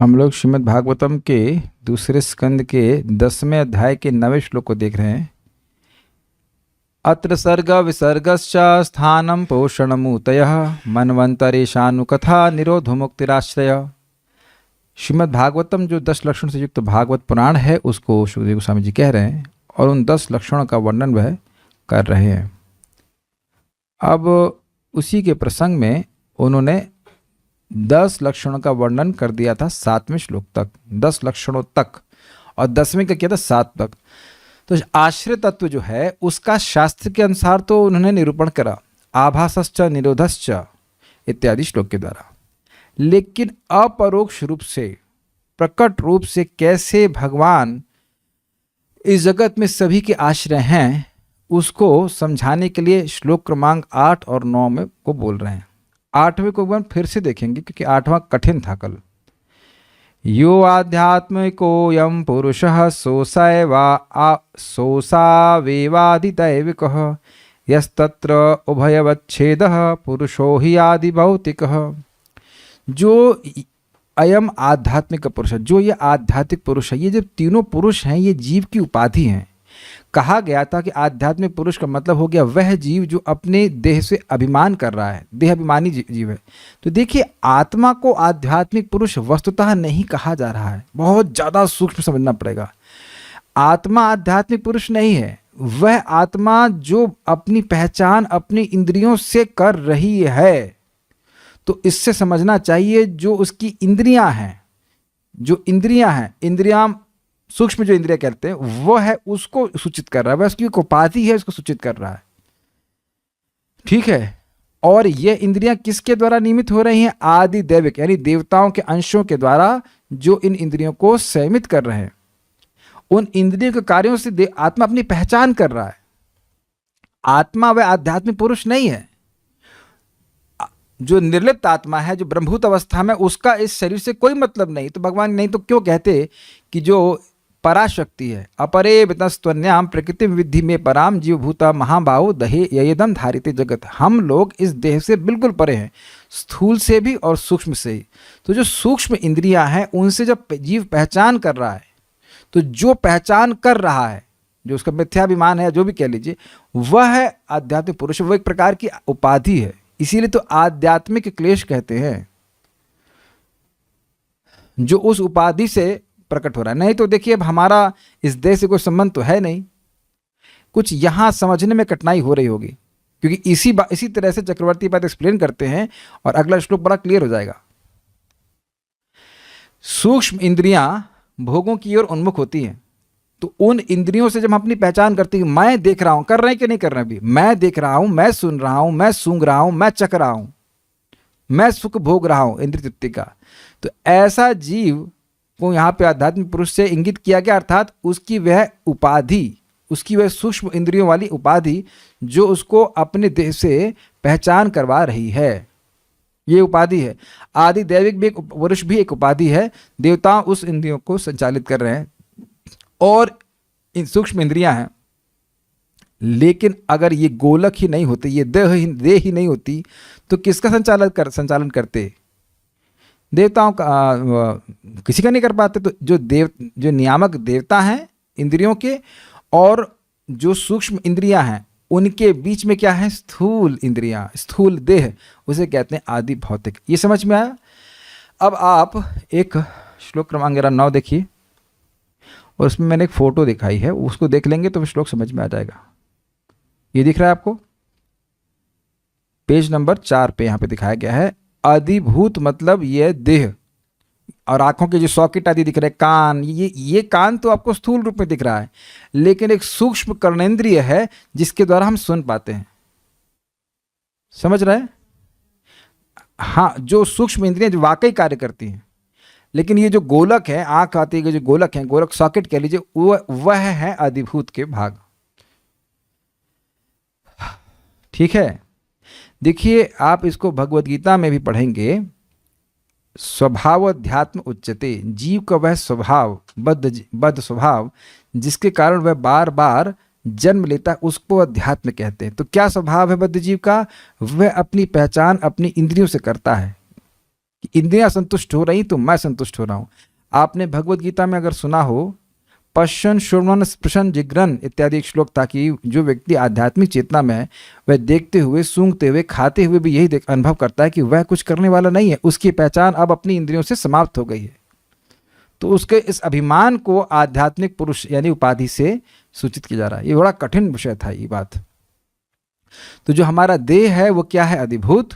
हम लोग श्रीमद् भागवतम के दूसरे स्कंद के 10वें अध्याय के 9वें श्लोक को देख रहे हैं। अत्र सर्ग विसर्गश्च स्थानम पोषणमूतयः मन्वंतरेशानुकथा निरोधो मुक्तिराश्रय। श्रीमद् भागवतम जो 10 लक्षण से युक्त भागवत पुराण है उसको सुखदेव गोस्वामी जी कह रहे हैं और उन 10 लक्षणों का वर्णन वह कर रहे हैं। अब उसी के प्रसंग में उन्होंने 10 लक्षणों का वर्णन कर दिया था 7वें श्लोक तक, 10 लक्षणों तक, और 10वें का किया था 7 तक। तो आश्रय तत्व जो है उसका शास्त्र के अनुसार तो उन्होंने निरूपण करा, आभासश्च निरोधश्च इत्यादि श्लोक के द्वारा। लेकिन अपरोक्ष रूप से, प्रकट रूप से कैसे भगवान इस जगत में सभी के आश्रय हैं उसको समझाने के लिए श्लोक क्रमांक 8 और 9 में को बोल रहे हैं। 8वें को एक बार फिर से देखेंगे क्योंकि 8वां कठिन था कल। यो आध्यात्मिकोऽयं पुरुषः सोऽसावेवादिदैविकः यस्तत्र उभयवच्छेदः पुरुषो हि आदिभौतिकः। जो अयम आध्यात्मिक पुरुष है, जो ये आध्यात्मिक पुरुष है, ये जब तीनों पुरुष हैं ये जीव की उपाधि हैं। कहा गया था कि आध्यात्मिक पुरुष का मतलब हो गया वह जीव जो अपने देह से अभिमान कर रहा है, देह अभिमानी जीव है। तो देखिए, आत्मा को आध्यात्मिक पुरुष वस्तुतः नहीं कहा जा रहा है, बहुत ज़्यादा सूक्ष्म समझना पड़ेगा। आत्मा आध्यात्मिक पुरुष नहीं है, वह आत्मा जो अपनी पहचान अपनी इंद्रियों से कर रही है। तो इससे समझना चाहिए जो उसकी इंद्रियां हैं, जो इंद्रियां हैं, इंद्रियां सूक्ष्म जो इंद्रिया कहते हैं वो है, उसको सूचित कर रहा है, वह उसकी एक उपाधि है, उसको सूचित कर रहा है। ठीक है। और ये इंद्रियां किसके द्वारा नियमित हो रही हैं? आदि दैविक, यानी देवताओं के अंशों के द्वारा जो इन इंद्रियों को संयमित कर रहे हैं। उन इंद्रियों के कार्यों से आत्मा अपनी पहचान कर रहा है। आत्मा वह आध्यात्मिक पुरुष नहीं है। जो निर्लिप्त आत्मा है, जो ब्रह्मभूत अवस्था में, उसका इस शरीर से कोई मतलब नहीं। तो भगवान नहीं तो क्यों कहते कि जो पराशक्ति है, अपरे वितस्त्वन्याम प्रकृति विद्धि में पराम जीवभूता महाबाहु दहे ययदम धारिते जगत। हम लोग इस देह से बिल्कुल परे हैं, स्थूल से भी और सूक्ष्म से ही। तो जो सूक्ष्म इंद्रियां हैं उनसे जब जीव पहचान कर रहा है, तो जो पहचान कर रहा है, जो उसका मिथ्याभिमान है, जो भी कह लीजिए, वह है आध्यात्मिक पुरुष। वह एक प्रकार की उपाधि है, इसीलिए तो आध्यात्मिक क्लेश कहते हैं, जो उस उपाधि से प्रकट हो रहा है। नहीं तो देखिए, अब हमारा इस देह से कोई संबंध तो है नहीं। कुछ यहां समझने में कठिनाई हो रही होगी क्योंकि इसी तरह से चक्रवर्ती बात एक्सप्लेन करते हैं और अगला श्लोक बड़ा क्लियर हो जाएगा। सूक्ष्म इंद्रियां भोगों की ओर उन्मुख होती हैं। तो उन इंद्रियों से जब हम अपनी पहचान करते हैं, मैं देख रहा हूं, कर रहे हैं कि नहीं कर रहे हैं, अभी मैं देख रहा हूं, मैं सुन रहा हूं, मैं सूंघ रहा हूं, मैं चख रहा हूं, मैं सुख भोग रहा हूं, इंद्रिय तृप्ति का। तो ऐसा जीव को यहाँ पे आध्यात्मिक पुरुष से इंगित किया गया, अर्थात उसकी वह उपाधि, उसकी वह सूक्ष्म इंद्रियों वाली उपाधि जो उसको अपने देह से पहचान करवा रही है, ये उपाधि है। आदि दैविक भी एक पुरुष भी एक उपाधि है। देवता उस इंद्रियों को संचालित कर रहे हैं और इन सूक्ष्म इंद्रियां हैं। लेकिन अगर ये गोलक ही नहीं होते, ये देह ही नहीं होती, तो किसका संचालन करते? देवताओं का, किसी का नहीं कर पाते। तो जो नियामक देवता हैं इंद्रियों के और जो सूक्ष्म इंद्रियां हैं उनके बीच में क्या है? स्थूल इंद्रियां, स्थूल देह, उसे कहते हैं आदि भौतिक। ये समझ में आया? अब आप एक श्लोक क्रमांक 9 देखिए और उसमें मैंने एक फोटो दिखाई है, उसको देख लेंगे तो श्लोक समझ में आ जाएगा। ये दिख रहा है आपको? पेज नंबर 4 पे यहाँ पे दिखाया गया है। अधिभूत मतलब ये देह और आंखों के जो सॉकेट आदि दिख रहे हैं, कान, ये कान तो आपको स्थूल रूप में दिख रहा है, लेकिन एक सूक्ष्म कर्णेंद्रिय है जिसके द्वारा हम सुन पाते हैं। समझ रहे हैं? हाँ, जो सूक्ष्म इंद्रियां जो वाकई कार्य करती हैं। लेकिन ये जो गोलक है, आंख आती है, जो गोलक है, गोलक सॉकेट कह लीजिए, वह है अधिभूत के भाग। ठीक है। देखिए, आप इसको भगवद गीता में भी पढ़ेंगे। स्वभाव अध्यात्म उच्यते, जीव का वह स्वभाव, बद्ध स्वभाव जिसके कारण वह बार बार जन्म लेता है, उसको अध्यात्म कहते हैं। तो क्या स्वभाव है बद्ध जीव का? वह अपनी पहचान अपनी इंद्रियों से करता है। कि इंद्रियां संतुष्ट हो रही तो मैं संतुष्ट हो रहा हूं। आपने भगवत गीता में अगर सुना हो, पश्चन श्रवण स्पृशन जिग्रन इत्यादि एक श्लोक था कि जो व्यक्ति आध्यात्मिक चेतना में है वह देखते हुए, सूंघते हुए, खाते हुए भी यही अनुभव करता है कि वह कुछ करने वाला नहीं है, उसकी पहचान अब अपनी इंद्रियों से समाप्त हो गई है। तो उसके इस अभिमान को आध्यात्मिक पुरुष यानी उपाधि से सूचित किया जा रहा है। ये बड़ा कठिन विषय था ये बात। तो जो हमारा देह है वो क्या है? अधिभूत।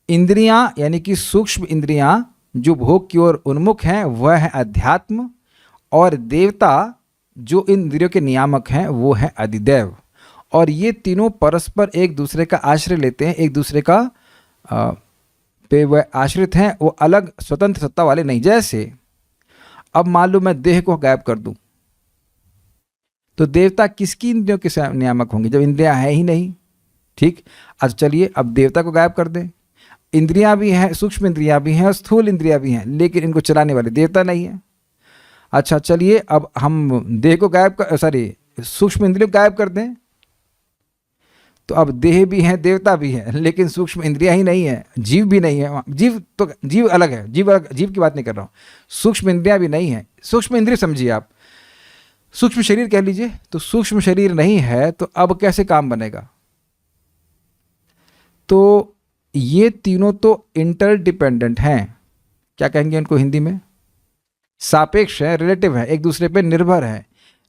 इंद्रियां यानी कि सूक्ष्म इंद्रियां जो भोग की ओर उन्मुख हैं वह है अध्यात्म, और देवता जो इन इंद्रियों के नियामक हैं वो है अधिदैव। और ये तीनों परस्पर एक दूसरे का आश्रय लेते हैं, एक दूसरे का पे वह आश्रित हैं, वो अलग स्वतंत्र सत्ता वाले नहीं। जैसे अब मान लो मैं देह को गायब कर दूं तो देवता किसकी इंद्रियों के नियामक होंगे जब इंद्रियां है ही नहीं? ठीक। अच्छा चलिए अब देवता को गायब कर दें, इंद्रियां भी हैं, सूक्ष्म इंद्रियां भी हैं और स्थूल इंद्रियां भी हैं, लेकिन इनको चलाने वाले देवता नहीं है। अच्छा चलिए अब हम देह को गायब कर, सूक्ष्म इंद्रियों को गायब कर दें तो अब देह भी है, देवता भी है, लेकिन सूक्ष्म इंद्रियां ही नहीं है, जीव भी नहीं है। जीव तो जीव अलग है, जीव की बात नहीं कर रहा हूं, सूक्ष्म इंद्रियां भी नहीं है। सूक्ष्म इंद्रिय समझिए आप, सूक्ष्म शरीर कह लीजिए, तो सूक्ष्म शरीर नहीं है तो अब कैसे काम बनेगा? तो ये तीनों तो इंटरडिपेंडेंट हैं, क्या कहेंगे उनको हिंदी में? सापेक्ष है, रिलेटिव है, एक दूसरे पर निर्भर है।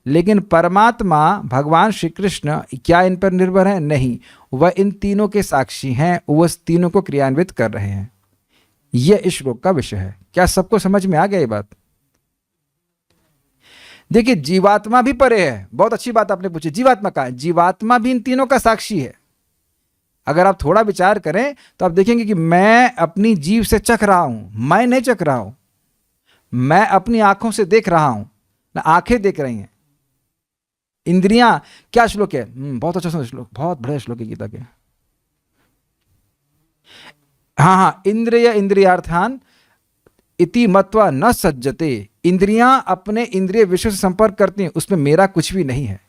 लेकिन परमात्मा भगवान श्री कृष्ण क्या इन पर निर्भर है? नहीं, वह इन तीनों के साक्षी हैं, वह तीनों को क्रियान्वित कर रहे हैं। यह इस श्लोक का विषय है। क्या सबको समझ में आ गया ये बात? देखिए जीवात्मा भी परे है, बहुत अच्छी बात आपने पूछी। जीवात्मा का, जीवात्मा भी इन तीनों का साक्षी है। अगर आप थोड़ा विचार करें तो आप देखेंगे कि मैं अपनी जीभ से चख रहा हूं, मैं नहीं चख रहा हूं, मैं अपनी आंखों से देख रहा हूं, ना आंखें देख रही हैं। इंद्रियां, क्या श्लोक है? बहुत अच्छा श्लोक, बहुत बड़े श्लोक है गीता के। हाँ, इंद्रिय इंद्रियार्थान इति मत्वा न सज्जते। इंद्रियां अपने इंद्रिय विषय से संपर्क करती हैं, उसमें मेरा कुछ भी नहीं है।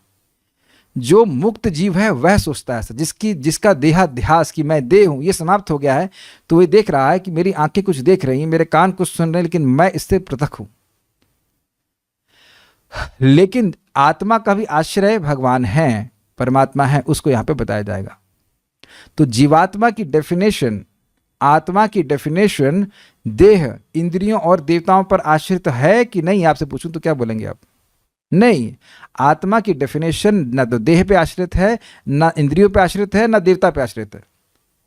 जो मुक्त जीव है वह सोचता है, जिसका देहाध्यास कि मैं देह हूं ये समाप्त हो गया है, तो वह देख रहा है कि मेरी आंखें कुछ देख रही हैं, मेरे कान कुछ सुन रहे हैं, लेकिन मैं इससे पृथक हूं। लेकिन आत्मा का भी आश्रय भगवान है, परमात्मा है, उसको यहां पे बताया जाएगा। तो जीवात्मा की डेफिनेशन, आत्मा की डेफिनेशन देह, इंद्रियों और देवताओं पर आश्रित है कि नहीं, आपसे पूछूं तो क्या बोलेंगे आप? नहीं, आत्मा की डेफिनेशन न तो देह पे आश्रित है, न इंद्रियों पे आश्रित है, न देवता पे आश्रित है।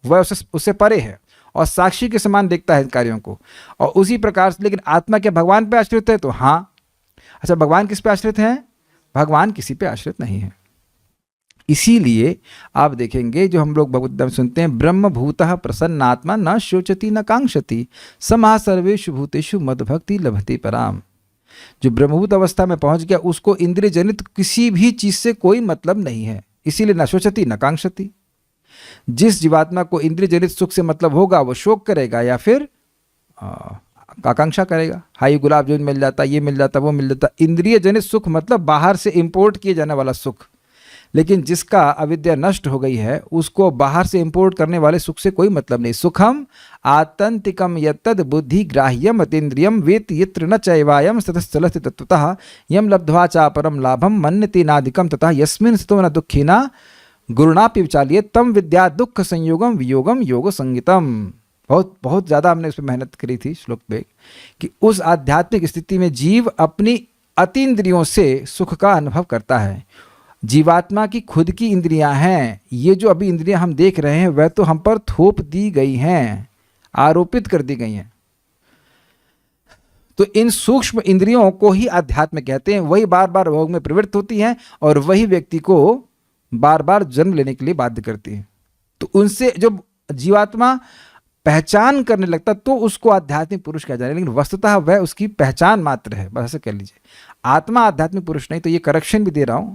वह उससे परे है और साक्षी के समान देखता है कार्यों को। और उसी प्रकार से, लेकिन आत्मा क्या भगवान पे आश्रित है? तो हाँ। अच्छा, भगवान किस पे आश्रित हैं? भगवान किसी पे आश्रित नहीं है। इसीलिए आप देखेंगे जो हम लोग भगवद्गीता में सुनते हैं, ब्रह्म भूतः प्रसन्नात्मा न शोचति न कांक्षति समः सर्वेषु भूतेषु मद्भक्ति लभते पराम। जो ब्रह्मभूत अवस्था में पहुंच गया उसको इंद्रिय जनित किसी भी चीज से कोई मतलब नहीं है, इसीलिए न शोचति न कांक्षति। जिस जीवात्मा को इंद्रिय जनित सुख से मतलब होगा वो शोक करेगा या फिर आकांक्षा करेगा। हाई गुलाब जामुन मिल जाता, ये मिल जाता, वो मिल जाता। इंद्रिय जनित सुख मतलब बाहर से इंपोर्ट किए जाने वाला सुख। लेकिन जिसका अविद्या नष्ट हो गई है उसको बाहर से इंपोर्ट करने वाले सुख से कोई मतलब नहीं। सुखम आतंतिकम यत्तद बुद्धि ग्राह्यम अतीन्द्रियम वेति यत्र न चैवायम ततश्चलति तत्वतः यम लब्ध्वा चापरम लाभम मन्यते नाधिकम ततः यस्मिन् स्थितो न दुःखिना गुरुणापि विचाल्ये तम विद्या दुःख संयोगम वियोगम योग संगीतम। बहुत ज़्यादा हमने इस पर मेहनत करी थी श्लोक पे कि उस आध्यात्मिक स्थिति में जीव अपनी अतीन्द्रियों से सुख का अनुभव करता है। जीवात्मा की खुद की इंद्रियां हैं। ये जो अभी इंद्रियां हम देख रहे हैं वह तो हम पर थोप दी गई हैं, आरोपित कर दी गई हैं। तो इन सूक्ष्म इंद्रियों को ही अध्यात्म कहते हैं। वही बार बार भोग में प्रवृत्त होती हैं और वही व्यक्ति को बार बार जन्म लेने के लिए बाध्य करती है। तो उनसे जब जीवात्मा पहचान करने लगता तो उसको आध्यात्मिक पुरुष कहा जाए, लेकिन वस्तुतः वह उसकी पहचान मात्र है, बस ऐसे कह लीजिए। आत्मा आध्यात्मिक पुरुष नहीं। तो ये करेक्शन भी दे रहा हूं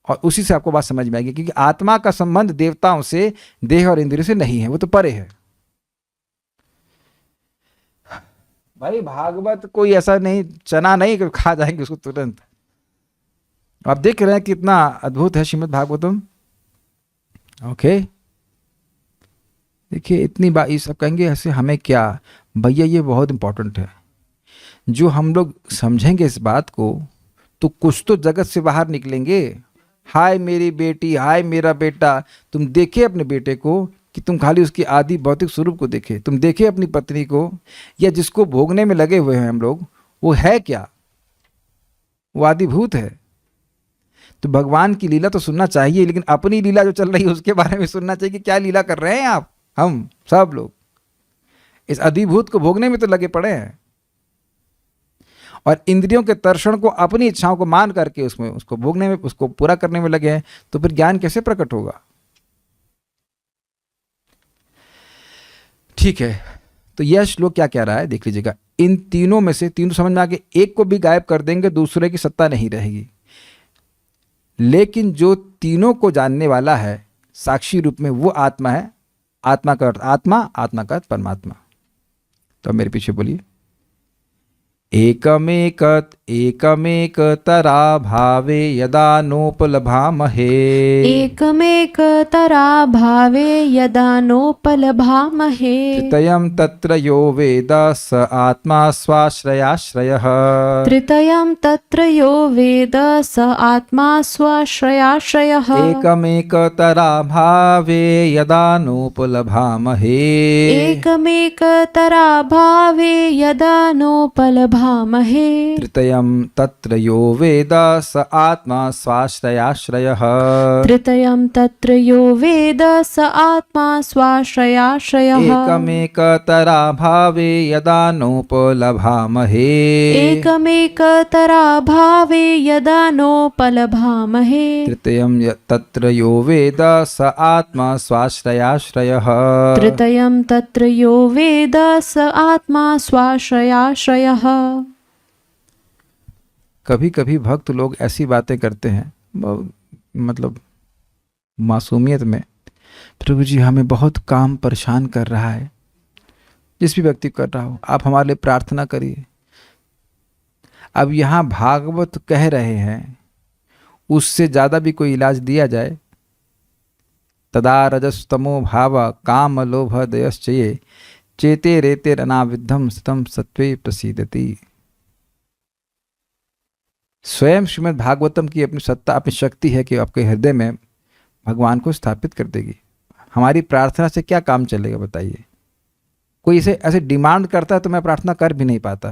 और उसी से आपको बात समझ में आएगी, क्योंकि आत्मा का संबंध देवताओं से, देह और इंद्रियों से नहीं है, वो तो परे है। भाई भागवत कोई ऐसा नहीं, चना नहीं कि खा जाएंगे उसको तुरंत। आप देख रहे हैं कितना अद्भुत है श्रीमद् भागवतम। ओके, देखिए इतनी बात, ये सब कहेंगे ऐसे हमें क्या, भैया ये बहुत इंपॉर्टेंट है। जो हम लोग समझेंगे इस बात को तो कुछ तो जगत से बाहर निकलेंगे। हाय मेरी बेटी, हाय मेरा बेटा, तुम देखे अपने बेटे को कि तुम खाली उसकी आदि भौतिक स्वरूप को देखे, तुम देखे अपनी पत्नी को, या जिसको भोगने में लगे हुए हैं हम लोग, वो है क्या, वो आदिभूत है। तो भगवान की लीला तो सुनना चाहिए, लेकिन अपनी लीला जो चल रही है उसके बारे में सुनना चाहिए कि क्या लीला कर रहे हैं आप। हम सब लोग इस अधिभूत को भोगने में तो लगे पड़े हैं, और इंद्रियों के तर्षण को अपनी इच्छाओं को मान करके उसमें उसको भोगने में, उसको पूरा करने में लगे हैं। तो फिर ज्ञान कैसे प्रकट होगा। ठीक है, तो यह श्लोक क्या कह रहा है देख लीजिएगा। इन तीनों में से, तीनों समझ में आ गए, एक को भी गायब कर देंगे दूसरे की सत्ता नहीं रहेगी। लेकिन जो तीनों को जानने वाला है साक्षी रूप में, वो आत्मा है। आत्मा का अर्थ आत्मा, आत्मा का अर्थ परमात्मा। तो मेरे पीछे बोलिए, एकमेकतरा भावे यदा नोपलभामहे। एकमेकतरा भावे यदा नोपलभामहे। त्रितयं तत्र यो वेद स आत्मा स्वाश्रयाश्रयः। त्रितयं तत्र यो वेद स आत्मा स्वाश्रयाश्रयः। एकमेकतरा भावे यदा नोपलभामहे। एकमेकतरा भावे यदा नोपलभामहे। त्रितयं तत्र यो वेद स आत्मा स्वाश्रयाश्रयः। त्रितयं तत्र यो वेद स आत्मा स्वाश्रयाश्रयः। एकमेकतरा भावे यदा नोपलभामहे। एकमेकतरा भावे यदा नोपलभामहे। तृतीयं तत्र यो वेद स आत्मा स्वाश्रयाश्रयः। तृतीयं तत्र यो वेद स आत्मा स्वाश्रयाश्रयः। कभी कभी भक्त लोग ऐसी बातें करते हैं, मतलब मासूमियत में, प्रभु जी हमें बहुत काम परेशान कर रहा है। जिस भी व्यक्ति कर रहा हो, आप हमारे लिए प्रार्थना करिए। अब यहाँ भागवत कह रहे हैं, उससे ज़्यादा भी कोई इलाज दिया जाए। तदा रजस्तमो भाव काम लोभ दयश्चये चेते रेतेर अनाविद्धम सतम सत्वे प्रसीदति। स्वयं श्रीमद् भागवतम की अपनी सत्ता, अपनी शक्ति है कि आपके हृदय में भगवान को स्थापित कर देगी। हमारी प्रार्थना से क्या काम चलेगा बताइए। कोई इसे ऐसे डिमांड करता है तो मैं प्रार्थना कर भी नहीं पाता।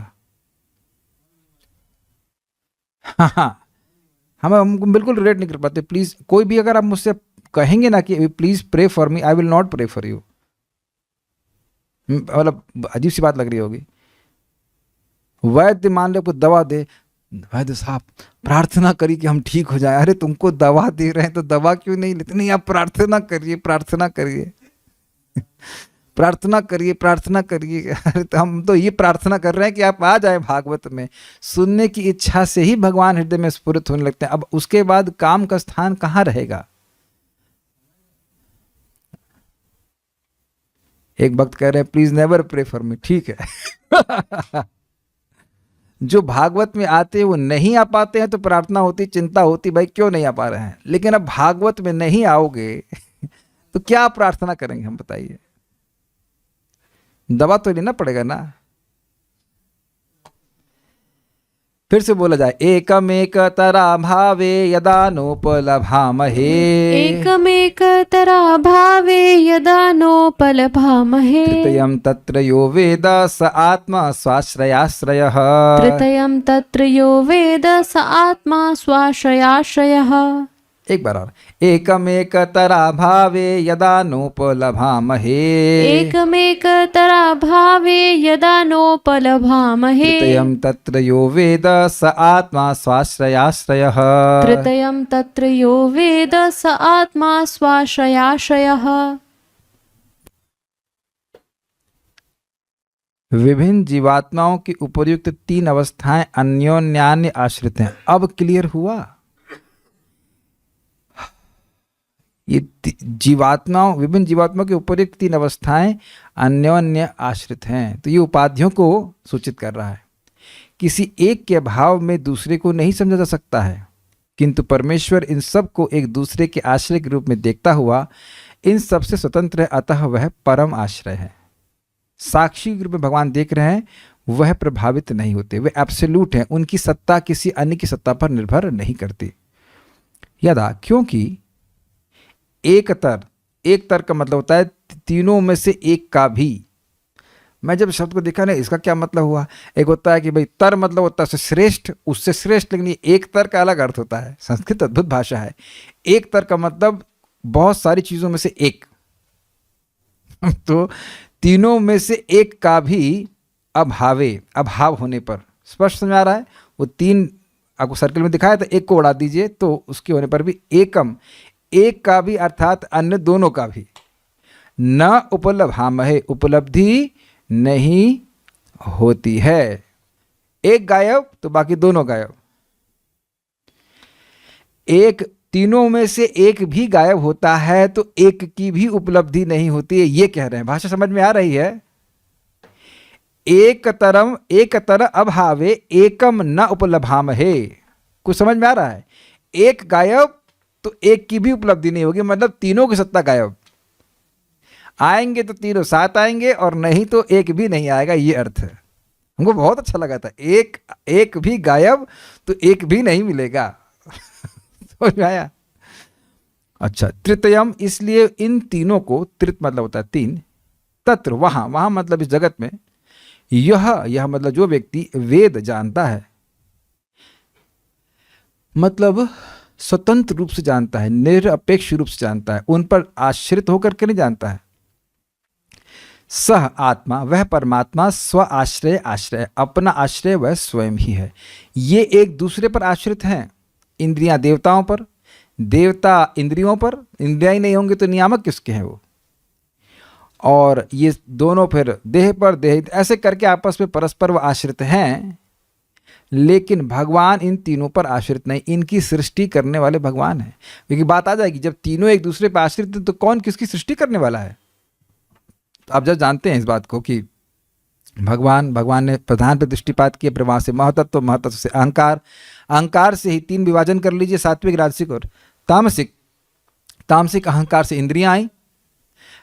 हाँ, हम बिल्कुल रिलेट नहीं कर पाते। प्लीज कोई भी अगर आप मुझसे कहेंगे ना कि please pray for me, I will not pray for you, मतलब अजीब सी बात लग रही होगी। वैद्य मान लो आपको दवा दे, वैद्य साहब प्रार्थना करिए कि हम ठीक हो जाए। अरे तुमको दवा दे रहे हैं तो दवा क्यों नहीं लेते? नहीं, आप प्रार्थना करिए, प्रार्थना करिए, प्रार्थना करिए, प्रार्थना करिए। अरे तो हम तो ये प्रार्थना कर रहे हैं कि आप आ जाए भागवत में। सुनने की इच्छा से ही भगवान हृदय में स्फुरित होने लगते हैं। अब उसके बाद काम का स्थान कहाँ रहेगा? एक भक्त कह रहे हैं please never pray for me. ठीक है। जो भागवत में आते हैं वो नहीं आ पाते हैं तो प्रार्थना होती, चिंता होती, भाई क्यों नहीं आ पा रहे हैं। लेकिन अब भागवत में नहीं आओगे तो क्या प्रार्थना करेंगे हम बताइए? दवा तो लेना पड़ेगा ना। फिर से बोला जाए, एकमेकतरा भावे यदा नोपलभामहे। एकमेकतरा भावे यदा नोपलभामहे। तृतीयं तत्र यो वेद स आत्मा स्वाश्रयाश्रयः। तृतीयं तत्र यो वेद स आत्मा स्वाश्रयाश्रयः। एक बार और, एकमेकतरा भावे यदा नोपलभामहे। एकमेकतरा भावे यदा नोपलभामहे। तृतीयं तत्र यो वेद स आत्मा स्वाश्रयाश्रयः। तृतीयं तत्र यो वेद स आत्मा स्वाश्रयाश्रयः। विभिन्न जीवात्माओं की उपर्युक्त तीन अवस्थाएं अन्योन्यान्य आश्रित हैं। अब क्लियर हुआ? ये जीवात्माओं, विभिन्न जीवात्माओं के उपर्युक्त तीन अवस्थाएं अन्योन्य आश्रित हैं। तो ये उपाधियों को सूचित कर रहा है। किसी एक के अभाव में दूसरे को नहीं समझा जा सकता है, किंतु परमेश्वर इन सब को एक दूसरे के आश्रय के रूप में देखता हुआ इन सबसे स्वतंत्र है, अतः वह परम आश्रय है। साक्षी रूप में भगवान देख रहे हैं, वह प्रभावित नहीं होते, वे एब्सोल्यूट हैं, उनकी सत्ता किसी अन्य की सत्ता पर निर्भर नहीं करती। यदा, क्योंकि एक तर का मतलब होता है तीनों में से एक का भी। मैं जब शब्द को देखा ना, इसका क्या मतलब हुआ, एक होता है कि भाई तर मतलब होता है श्रेष्ठ, उससे श्रेष्ठ, लेकिन ये एक तर का अलग अर्थ होता है। संस्कृत अद्भुत भाषा है। एक तर का मतलब बहुत सारी चीजों में से एक तो तीनों में से एक का भी अभाव होने पर, स्पष्ट समझ आ रहा है। वो तीन आपको सर्कल में दिखाया था, एक को उड़ा दीजिए तो उसके होने पर भी एकम, एक का भी अर्थात अन्य दोनों का भी। न उपलब्धामहे, उपलब्धि नहीं होती है। एक गायब तो बाकी दोनों गायब। एक तीनों में से एक भी गायब होता है तो एक की भी उपलब्धि नहीं होती है, ये कह रहे हैं। भाषा समझ में आ रही है। एक तर अभावे एकम न उपलब्धामहे, कुछ समझ में आ रहा है। एक गायब तो एक की भी उपलब्धि नहीं होगी, मतलब तीनों की सत्ता गायब। आएंगे तो तीनों साथ आएंगे और नहीं तो एक भी नहीं आएगा, ये अर्थ है। हमको बहुत अच्छा लगा था, एक भी गायब तो एक भी नहीं मिलेगा। समझ में आया। अच्छा, तृतीयम, इसलिए इन तीनों को, तृत मतलब होता है तीन, तत्र वहां मतलब इस जगत में, यह मतलब जो व्यक्ति वेद जानता है, मतलब स्वतंत्र रूप से जानता है, निरपेक्ष रूप से जानता है, उन पर आश्रित होकर के नहीं जानता है। सह आत्मा, वह परमात्मा, स्व आश्रय, अपना आश्रय वह स्वयं ही है। ये एक दूसरे पर आश्रित हैं। इंद्रियां देवताओं पर, देवता इंद्रियों पर, इंद्रियां ही नहीं होंगे तो नियामक किसके हैं वो, और ये दोनों फिर देह पर, देह, ऐसे करके आपस में परस्पर वो आश्रित हैं। लेकिन भगवान इन तीनों पर आश्रित नहीं, इनकी सृष्टि करने वाले भगवान हैं। क्योंकि बात आ जाएगी, जब तीनों एक दूसरे पर आश्रित हैं तो कौन किसकी सृष्टि करने वाला है। तो आप जब जानते हैं इस बात को कि भगवान ने प्रधान पर दृष्टिपात किया, फिर वहाँ से महतत्व, महतत्व से अहंकार, अहंकार से ही तीन विभाजन कर लीजिए, सात्विक, राजसिक और तामसिक। तामसिक अहंकार से इंद्रियां आई,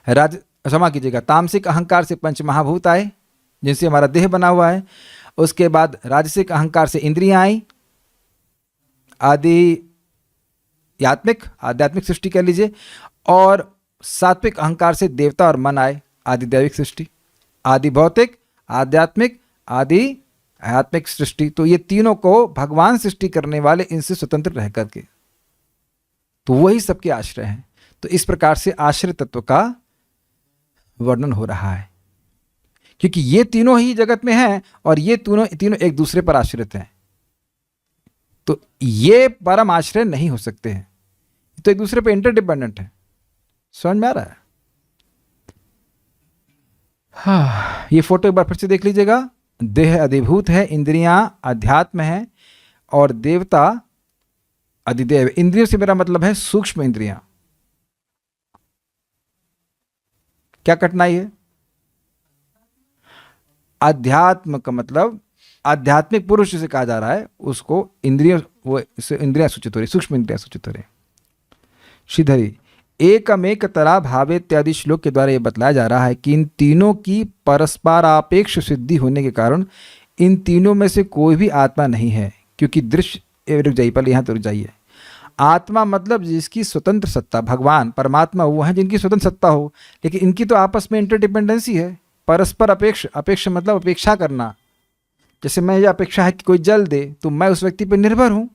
क्षमा कीजिएगा, तामसिक अहंकार से पंच महाभूत आए जिनसे हमारा देह बना हुआ है। उसके बाद राजसिक अहंकार से इंद्रियां आई, आध्यात्मिक सृष्टि कह लीजिए, और सात्विक अहंकार से देवता और मन आए, आदि दैविक सृष्टि, आदि भौतिक, आध्यात्मिक, आदि आध्यात्मिक सृष्टि। तो ये तीनों को भगवान सृष्टि करने वाले, इनसे स्वतंत्र रह करके, तो वही सबके आश्रय हैं। तो इस प्रकार से आश्रय तत्व का वर्णन हो रहा है, क्योंकि ये तीनों ही जगत में हैं और ये तीनों एक दूसरे पर आश्रित हैं। तो ये परम आश्रय नहीं हो सकते हैं, तो एक दूसरे पर इंटरडिपेंडेंट है। समझ में आ रहा है। हाँ, ये फोटो एक बार फिर से देख लीजिएगा। देह अधिभूत है, इंद्रियां अध्यात्म है और देवता अधिदेव। इंद्रियों से मेरा मतलब है सूक्ष्म इंद्रियां। क्या कठिनाई है? अध्यात्म का मतलब आध्यात्मिक पुरुष जिसे कहा जा रहा है, उसको इंद्रियों, वो इंद्रियां सूचित हो रही, सूक्ष्म इंद्रियां सूचित हो रही। श्रीधरी, एकमेक तरा भावे इत्यादि श्लोक के द्वारा यह बतलाया जा रहा है कि इन तीनों की परस्परापेक्ष सिद्धि होने के कारण इन तीनों में से कोई भी आत्मा नहीं है। क्योंकि दृश्य, रुक जाइए पहले, यहाँ तो रुक जाइए। आत्मा मतलब जिसकी स्वतंत्र सत्ता, भगवान परमात्मा वो है जिनकी स्वतंत्र सत्ता हो, लेकिन इनकी तो आपस में इंटरडिपेंडेंसी है, परस्पर अपेक्ष मतलब अपेक्षा करना। जैसे मैं ये अपेक्षा है कि कोई जल दे तो मैं उस व्यक्ति पर निर्भर हूँ,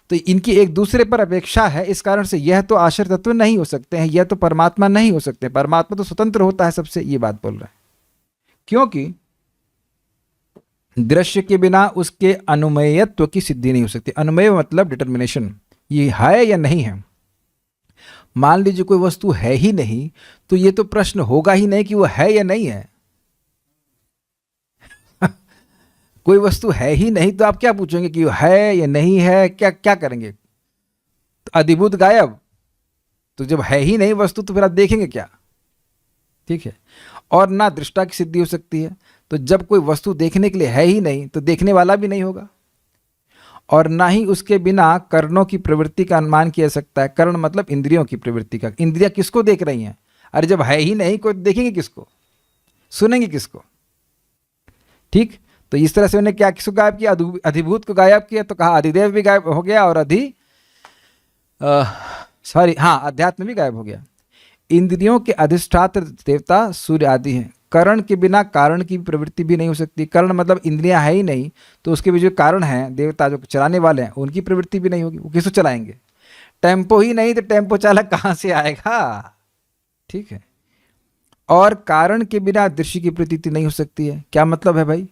तो इनकी एक दूसरे पर अपेक्षा है। इस कारण से यह तो आश्रय तत्व नहीं हो सकते हैं, यह तो परमात्मा नहीं हो सकते। परमात्मा तो स्वतंत्र होता है सबसे, ये बात बोल रहे हैं। क्योंकि दृश्य के बिना उसके अनुमेयत्व की सिद्धि नहीं हो सकती। अनुमेय मतलब डिटर्मिनेशन, ये है या नहीं है। मान लीजिए कोई वस्तु है ही नहीं तो ये तो प्रश्न होगा ही नहीं कि वो है या नहीं है। कोई वस्तु है ही नहीं तो आप क्या पूछेंगे कि वो है या नहीं है, क्या करेंगे? तो अधिभूत गायब, तो जब है ही नहीं वस्तु तो फिर आप देखेंगे क्या? ठीक है। और ना दृष्टा की सिद्धि हो सकती है, तो जब कोई वस्तु देखने के लिए है ही नहीं तो देखने वाला भी नहीं होगा। और ना ही उसके बिना कर्णों की प्रवृत्ति का अनुमान किया जा सकता है। कर्ण मतलब इंद्रियों की प्रवृत्ति का। इंद्रियां किसको देख रही हैं? अरे जब है ही नहीं कोई, देखेंगे किसको, सुनेंगे किसको? ठीक, तो इस तरह से उन्हें क्या किसको गायब किया? अधिभूत को गायब किया, तो कहा अधिदेव भी गायब हो गया और अध्यात्म भी गायब हो गया। इंद्रियों के अधिष्ठात्र देवता सूर्य आदि हैं। करण के बिना कारण की प्रवृत्ति भी नहीं हो सकती। करण मतलब इंद्रियां है ही नहीं, तो उसके भी जो कारण हैं देवता जो चलाने वाले हैं उनकी प्रवृत्ति भी नहीं होगी, वो किसको चलाएंगे? टेम्पो ही नहीं तो टेम्पो चालक कहाँ से आएगा? ठीक है। और कारण के बिना दृश्य की प्रतीति नहीं हो सकती है। क्या मतलब है भाई?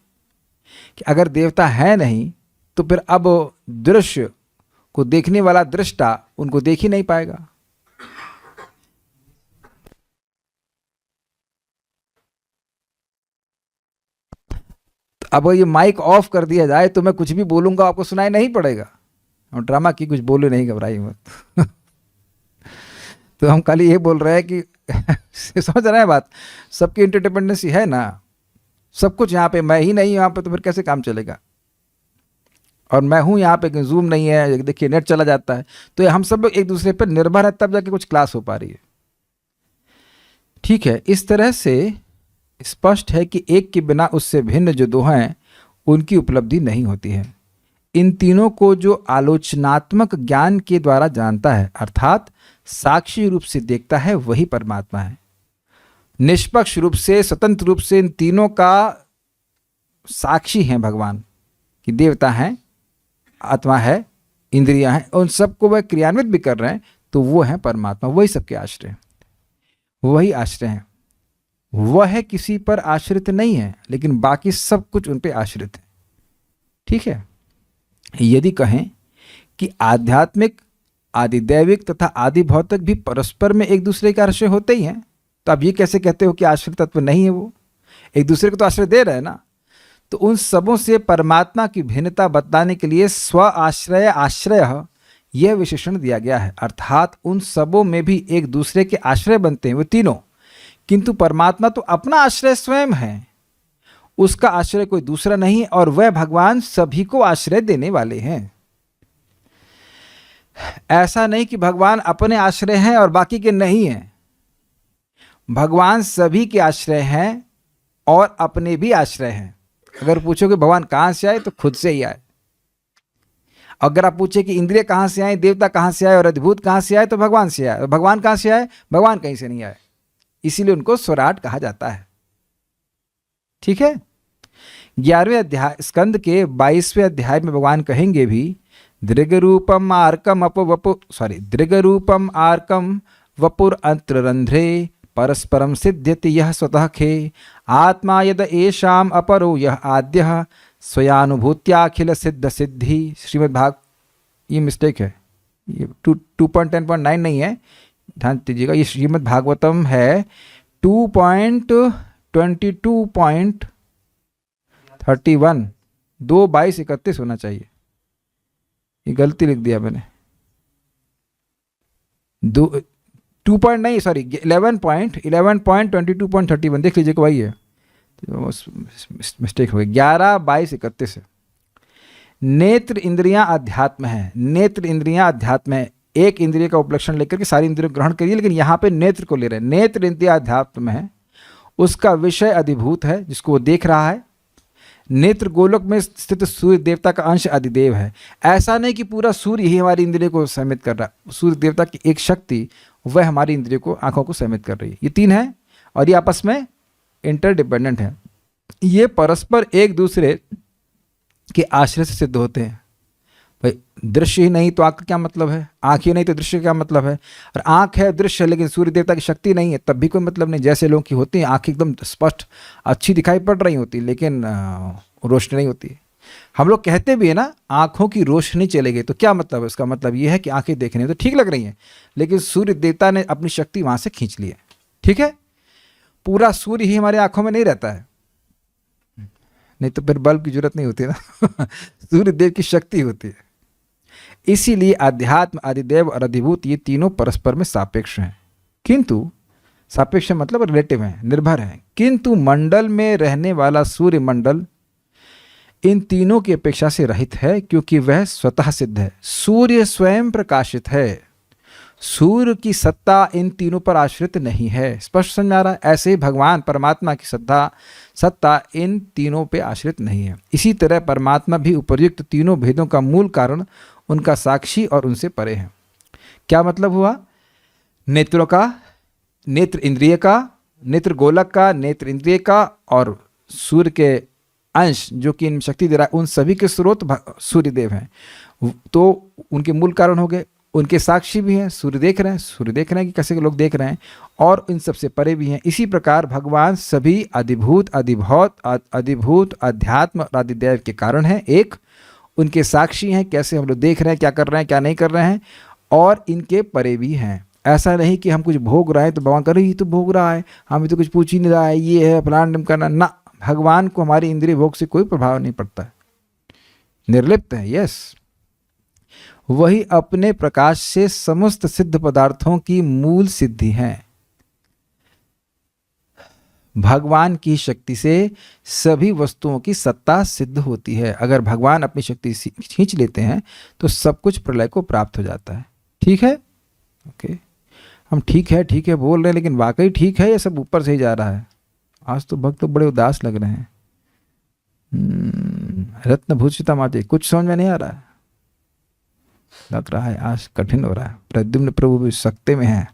कि अगर देवता है नहीं तो फिर अब दृश्य को देखने वाला दृष्टा उनको देख ही नहीं पाएगा। अब ये माइक ऑफ कर दिया जाए तो मैं कुछ भी बोलूंगा आपको सुनाई नहीं पड़ेगा। और ड्रामा की कुछ बोले नहीं, घबराइए मत। तो हम खाली ये बोल रहे हैं कि समझ रहे हैं बात, सबकी इंटरडिपेंडेंसी है ना, सब कुछ यहाँ पे। मैं ही नहीं यहाँ पे तो फिर कैसे काम चलेगा? और मैं हूँ यहाँ पे, जूम नहीं है, देखिए नेट चला जाता है, तो हम सब लोग एक दूसरे पर निर्भर है, तब जाके कुछ क्लास हो पा रही है। ठीक है, इस तरह से स्पष्ट है कि एक के बिना उससे भिन्न जो दो हैं उनकी उपलब्धि नहीं होती है। इन तीनों को जो आलोचनात्मक ज्ञान के द्वारा जानता है, अर्थात साक्षी रूप से देखता है, वही परमात्मा है। निष्पक्ष रूप से, स्वतंत्र रूप से इन तीनों का साक्षी हैं भगवान, कि देवता हैं, आत्मा है, इंद्रियां हैं, उन सबको वह क्रियान्वित भी कर रहे हैं, तो वो है परमात्मा। वही सबके आश्रय, वही आश्रय हैं। वह किसी पर आश्रित नहीं है, लेकिन बाकी सब कुछ उन पर आश्रित है। ठीक है। यदि कहें कि आध्यात्मिक, आदिदैविक तथा आदि भौतिक भी परस्पर में एक दूसरे के आश्रय होते ही हैं, तो आप ये कैसे कहते हो कि आश्रय तत्व नहीं है? वो एक दूसरे को तो आश्रय दे रहे हैं ना। तो उन सबों से परमात्मा की भिन्नता बताने के लिए स्व आश्रय आश्रय यह विशेषण दिया गया है। अर्थात उन सबों में भी एक दूसरे के आश्रय बनते हैं वो तीनों, किंतु परमात्मा तो अपना आश्रय स्वयं है, उसका आश्रय कोई दूसरा नहीं, और वह भगवान सभी को आश्रय देने वाले हैं। ऐसा नहीं कि भगवान अपने आश्रय हैं और बाकी के नहीं हैं। भगवान सभी के आश्रय हैं और अपने भी आश्रय हैं। अगर पूछो कि भगवान कहाँ से आए, तो खुद से ही आए। अगर आप पूछे कि इंद्रिय कहाँ से आए, देवता कहाँ से आए और अधिभूत कहाँ से आए, तो भगवान से आए। भगवान कहाँ से आए? भगवान कहीं से नहीं आए, इसीलिए उनको स्वराट कहा जाता है। ठीक है। 11वें अध्याय स्कंद के 22वें अध्याय में भगवान कहेंगे भी, दृगरूपम आर्कम वपुर अंतरंध्रे परस्परम सिद्ध्यति यह स्वतः खे आत्मा यद एषाम अपरो यह आद्यः स्वयानुभूत्याखिल सिद्ध सिद्धि। श्रीमद् भाग, ये मिस्टेक है, ये 2.10.9 नहीं है, ध्यान दीजिएगा। ये श्रीमद् भागवतम है 2.22.31 2:22-31 होना चाहिए। ये गलती लिख दिया मैंने। 11.22.31 देख लीजिए, वही है, मिस्टेक हो गई। 11:22-31 है। नेत्र इंद्रियां अध्यात्म है। नेत्र इंद्रियां अध्यात्म है। एक इंद्रिय का उपलक्षण लेकर के सारी इंद्रियों ग्रहण करिए, लेकिन यहाँ पे नेत्र को ले रहे हैं। नेत्र इंद्रिय अध्यात्म है, उसका विषय अधिभूत है जिसको वो देख रहा है। नेत्र गोलोक में स्थित सूर्य देवता का अंश अधिदेव है। ऐसा नहीं कि पूरा सूर्य ही हमारी इंद्रिय को सहमित कर रहा है। सूर्य देवता की एक शक्ति वह हमारी इंद्रिय को, आंखों को सहमित कर रही है। ये तीन है और ये आपस में इंटरडिपेंडेंट है। ये परस्पर एक दूसरे के आश्रय से सिद्ध होते हैं। भाई दृश्य ही नहीं तो आंख का क्या मतलब है? आंख ही नहीं तो दृश्य का क्या मतलब है? और आंख है, दृश्य है, लेकिन सूर्य देवता की शक्ति नहीं है, तब भी कोई मतलब नहीं। जैसे लोगों की होती है आंख एकदम स्पष्ट अच्छी दिखाई पड़ रही होती, लेकिन रोशनी नहीं होती। हम लोग कहते भी है ना, आंखों की रोशनी चले गई, तो क्या मतलब है? उसका मतलब यह है कि आंखें देखने तो ठीक लग रही हैं, लेकिन सूर्य देवता ने अपनी शक्ति वहां से खींच ली है। ठीक है। पूरा सूर्य ही हमारे आंखों में नहीं रहता है, नहीं तो फिर बल्ब की जरूरत नहीं होती ना। सूर्य देव की शक्ति होती है। इसीलिए अध्यात्म, अधिदेव और अधिभूत ये तीनों परस्पर में सापेक्ष हैं, किंतु सापेक्ष मतलब रिलेटिव हैं, निर्भर हैं। किंतु मंडल में रहने वाला सूर्य मंडल इन तीनों की अपेक्षा से रहित है, क्योंकि वह स्वतः सिद्ध है। सूर्य स्वयं प्रकाशित है, सूर्य की सत्ता इन तीनों पर आश्रित नहीं है। स्पष्ट समझ आ रहा है? ऐसे ही भगवान परमात्मा की सत्ता इन तीनों पे आश्रित नहीं है। इसी तरह परमात्मा भी उपर्युक्त तीनों भेदों का मूल कारण, उनका साक्षी और उनसे परे है। क्या मतलब हुआ? नेत्रों का, नेत्र इंद्रिय का, नेत्र गोलक का, नेत्र इंद्रिय का, और सूर्य के अंश जो कि इन शक्ति दे रहा है, उन सभी के स्रोत सूर्यदेव हैं। तो उनके मूल कारण हो गए, उनके साक्षी भी हैं, सूर्य देख रहे हैं, सूर्य देख रहे हैं कि कैसे लोग देख रहे हैं, और इन सबसे परे भी हैं। इसी प्रकार भगवान सभी अधिभूत, अधिभौत, अधिभूत, अध्यात्म और आदिदेव के कारण हैं। एक, उनके साक्षी हैं, कैसे हम लोग देख रहे हैं, क्या कर रहे हैं, क्या नहीं कर रहे हैं, और इनके परे भी हैं। ऐसा नहीं कि हम कुछ भोग रहे हैं तो भगवान कर रहे ये तो भोग रहा है, हमें तो कुछ पूछ ही नहीं रहा है, ये है फलान करना ना। भगवान को हमारी इंद्रिय भोग से कोई प्रभाव नहीं पड़ता है, निर्लिप्त है। यस, वही अपने प्रकाश से समस्त सिद्ध पदार्थों की मूल सिद्धि है। भगवान की शक्ति से सभी वस्तुओं की सत्ता सिद्ध होती है। अगर भगवान अपनी शक्ति खींच लेते हैं तो सब कुछ प्रलय को प्राप्त हो जाता है। ठीक है? ओके, हम ठीक है बोल रहे हैं, लेकिन वाकई ठीक है? ये सब ऊपर से ही जा रहा है। आज तो भक्त तो बड़े उदास लग रहे हैं। रत्न भूषिता माते, कुछ समझ में नहीं आ रहा है, लग रहा है आज कठिन हो रहा है। प्रद्युम्न प्रभु भी सकते में है।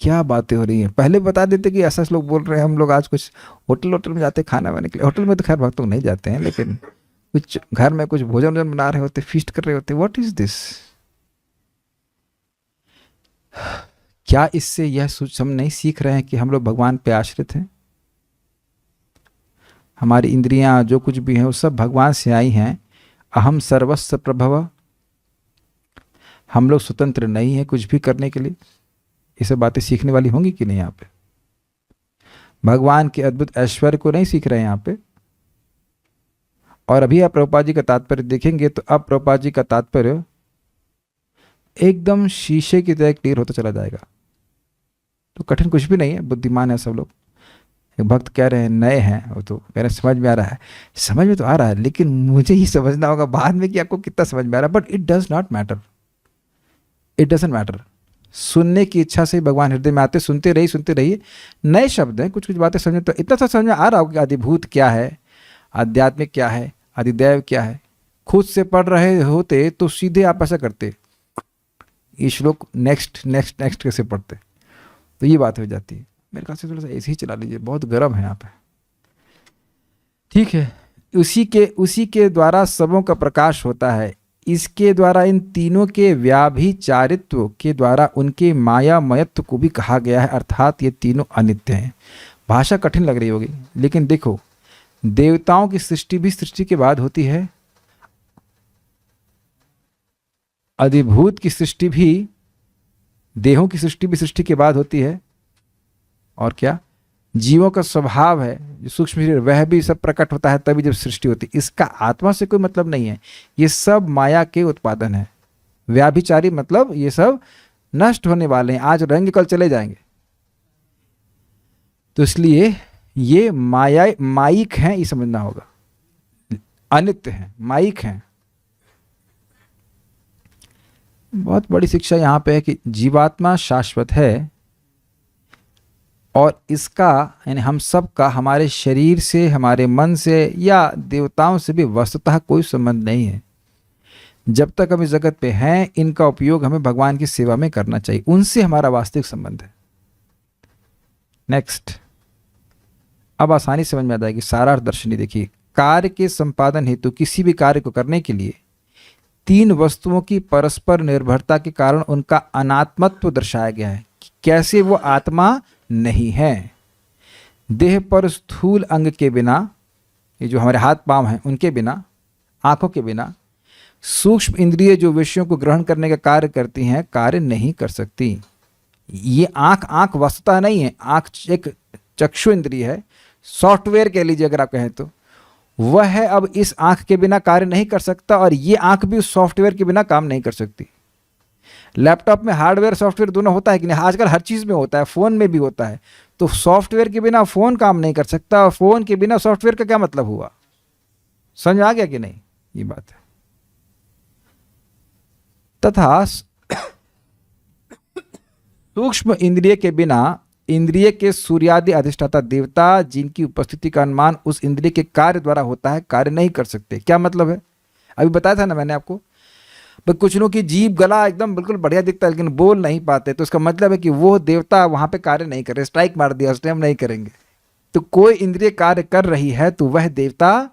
क्या बातें हो रही हैं? पहले बता देते कि ऐसा लोग बोल रहे हैं। हम लोग आज कुछ होटल में जाते खाना बनाने के लिए। होटल में तो खैर भक्त लोग नहीं जाते हैं, लेकिन कुछ घर में कुछ भोजन बना रहे होते, फीस्ट कर रहे होते। What is this? क्या इससे यह हम नहीं सीख रहे हैं कि हम लोग भगवान पे आश्रित हैं? हमारी इंद्रियां जो कुछ भी हैं वो सब भगवान से आई हैं। अहम सर्वस्व प्रभव, हम लोग स्वतंत्र नहीं है कुछ भी करने के लिए। ये सब बातें सीखने वाली होंगी कि नहीं? यहाँ पे भगवान के अद्भुत ऐश्वर्य को नहीं सीख रहे हैं यहाँ पे। और अभी आप प्रभुपाद जी का तात्पर्य देखेंगे तो अब प्रभुपाद जी का तात्पर्य एकदम शीशे की तरह क्लियर होता चला जाएगा। तो कठिन कुछ भी नहीं है, बुद्धिमान है सब लोग। एक भक्त कह रहे हैं नए हैं, वो तो कह रहे हैं समझ में आ रहा है। समझ में तो आ रहा है, लेकिन मुझे ही समझना होगा बाद में कि आपको कितना समझ में आ रहा है। But it does not matter, it doesn't matter. सुनने की इच्छा से भगवान हृदय में आते, सुनते रहिए। नए शब्द हैं, कुछ बातें समझ, तो इतना सा समझ में आ रहा होगा कि आदिभूत क्या है, आध्यात्मिक क्या है, आदिदेव क्या है। खुद से पढ़ रहे होते तो सीधे आप ऐसा करते, ये श्लोक नेक्स्ट कैसे पढ़ते, तो ये बात हो जाती है। मेरे ख्याल से थोड़ा सा ऐसे ही चला लीजिए, बहुत गर्म है यहाँ पे। ठीक है, उसी के द्वारा सबों का प्रकाश होता है। इसके द्वारा इन तीनों के व्याभिचारित्व के द्वारा उनके मायामयत्व को भी कहा गया है, अर्थात ये तीनों अनित्य हैं। भाषा कठिन लग रही होगी, लेकिन देखो, देवताओं की सृष्टि भी सृष्टि के बाद होती है, अधिभूत की सृष्टि भी, देहों की सृष्टि भी सृष्टि के बाद होती है। और क्या, जीवों का स्वभाव है जो सूक्ष्म शरीर, वह भी सब प्रकट होता है तभी जब सृष्टि होती है। इसका आत्मा से कोई मतलब नहीं है, ये सब माया के उत्पादन है। व्याभिचारी मतलब ये सब नष्ट होने वाले हैं, आज रहेंगे कल चले जाएंगे। तो इसलिए ये माइक हैं, ये समझना होगा, अनित्य हैं, माइक हैं। बहुत बड़ी शिक्षा यहाँ पे है कि जीवात्मा शाश्वत है और इसका यानी हम सब का हमारे शरीर से, हमारे मन से या देवताओं से भी वस्तुतः कोई संबंध नहीं है। जब तक हम इस जगत पे हैं, इनका उपयोग हमें भगवान की सेवा में करना चाहिए, उनसे हमारा वास्तविक संबंध है। नेक्स्ट, अब आसानी समझ में आ जाएगी, सारार्थ दर्शनी। देखिए, कार्य के संपादन हेतु किसी भी कार्य को करने के लिए तीन वस्तुओं की परस्पर निर्भरता के कारण उनका अनात्मत्व दर्शाया गया है। कैसे वो आत्मा नहीं है। देह पर स्थूल अंग के बिना, ये जो हमारे हाथ पांव हैं उनके बिना, आंखों के बिना, सूक्ष्म इंद्रिय जो विषयों को ग्रहण करने का कार्य करती हैं, कार्य नहीं कर सकती। ये आंख वस्तुतः नहीं है, आंख एक चक्षु इंद्रिय है, सॉफ्टवेयर कह लीजिए अगर आप कहें तो। वह है अब इस आंख के बिना कार्य नहीं कर सकता, और ये आंख भी उस सॉफ्टवेयर के बिना काम नहीं कर सकती। लैपटॉप में हार्डवेयर सॉफ्टवेयर दोनों होता है कि नहीं? आजकल हर चीज़ में होता है, फ़ोन में भी होता है। तो सॉफ्टवेयर के बिना फ़ोन काम नहीं कर सकता, और फ़ोन के बिना सॉफ्टवेयर का क्या मतलब हुआ? समझ में आ गया कि नहीं, ये बात है। तथा सूक्ष्म इंद्रिय के बिना इंद्रिय के सूर्यादि अधिष्ठाता देवता जिनकी उपस्थिति का अनुमान उस इंद्रिय के कार्य द्वारा होता है, कार्य नहीं कर सकते। क्या मतलब है? अभी बताया था ना मैंने आपको, भाई कुछ लोगों की जीभ गला एकदम बिल्कुल बढ़िया दिखता है लेकिन बोल नहीं पाते, तो इसका मतलब है कि वो देवता वहां पे कार्य नहीं कर रहे, स्ट्राइक मार दिया, उस टाइम नहीं करेंगे। तो कोई इंद्रिय कार्य कर रही है तो वह देवता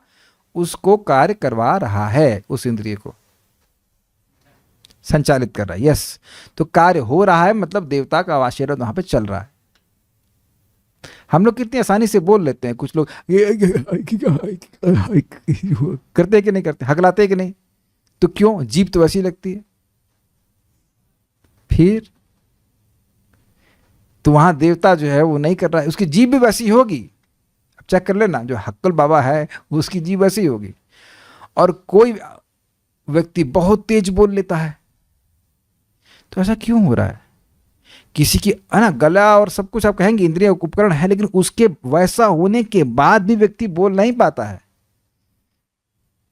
उसको कार्य करवा रहा है, उस इंद्रिय को संचालित कर रहा है। यस, तो कार्य हो रहा है मतलब देवता का आशीर्वाद वहां पे चल रहा है। हम लोग कितनी आसानी से बोल लेते हैं, कुछ लोग करते कि नहीं करते, हकलाते कि नहीं, तो क्यों? जीभ तो वैसी लगती है। फिर तो वहां देवता जो है वो नहीं कर रहा है, उसकी जीभ भी वैसी होगी। अब चेक कर लेना, जो हक्कल बाबा है उसकी जीभ वैसी होगी। और कोई व्यक्ति बहुत तेज बोल लेता है, तो ऐसा क्यों हो रहा है? किसी की है ना गला और सब कुछ आप कहेंगे इंद्रिय उपकरण है, लेकिन उसके वैसा होने के बाद भी व्यक्ति बोल नहीं पाता है।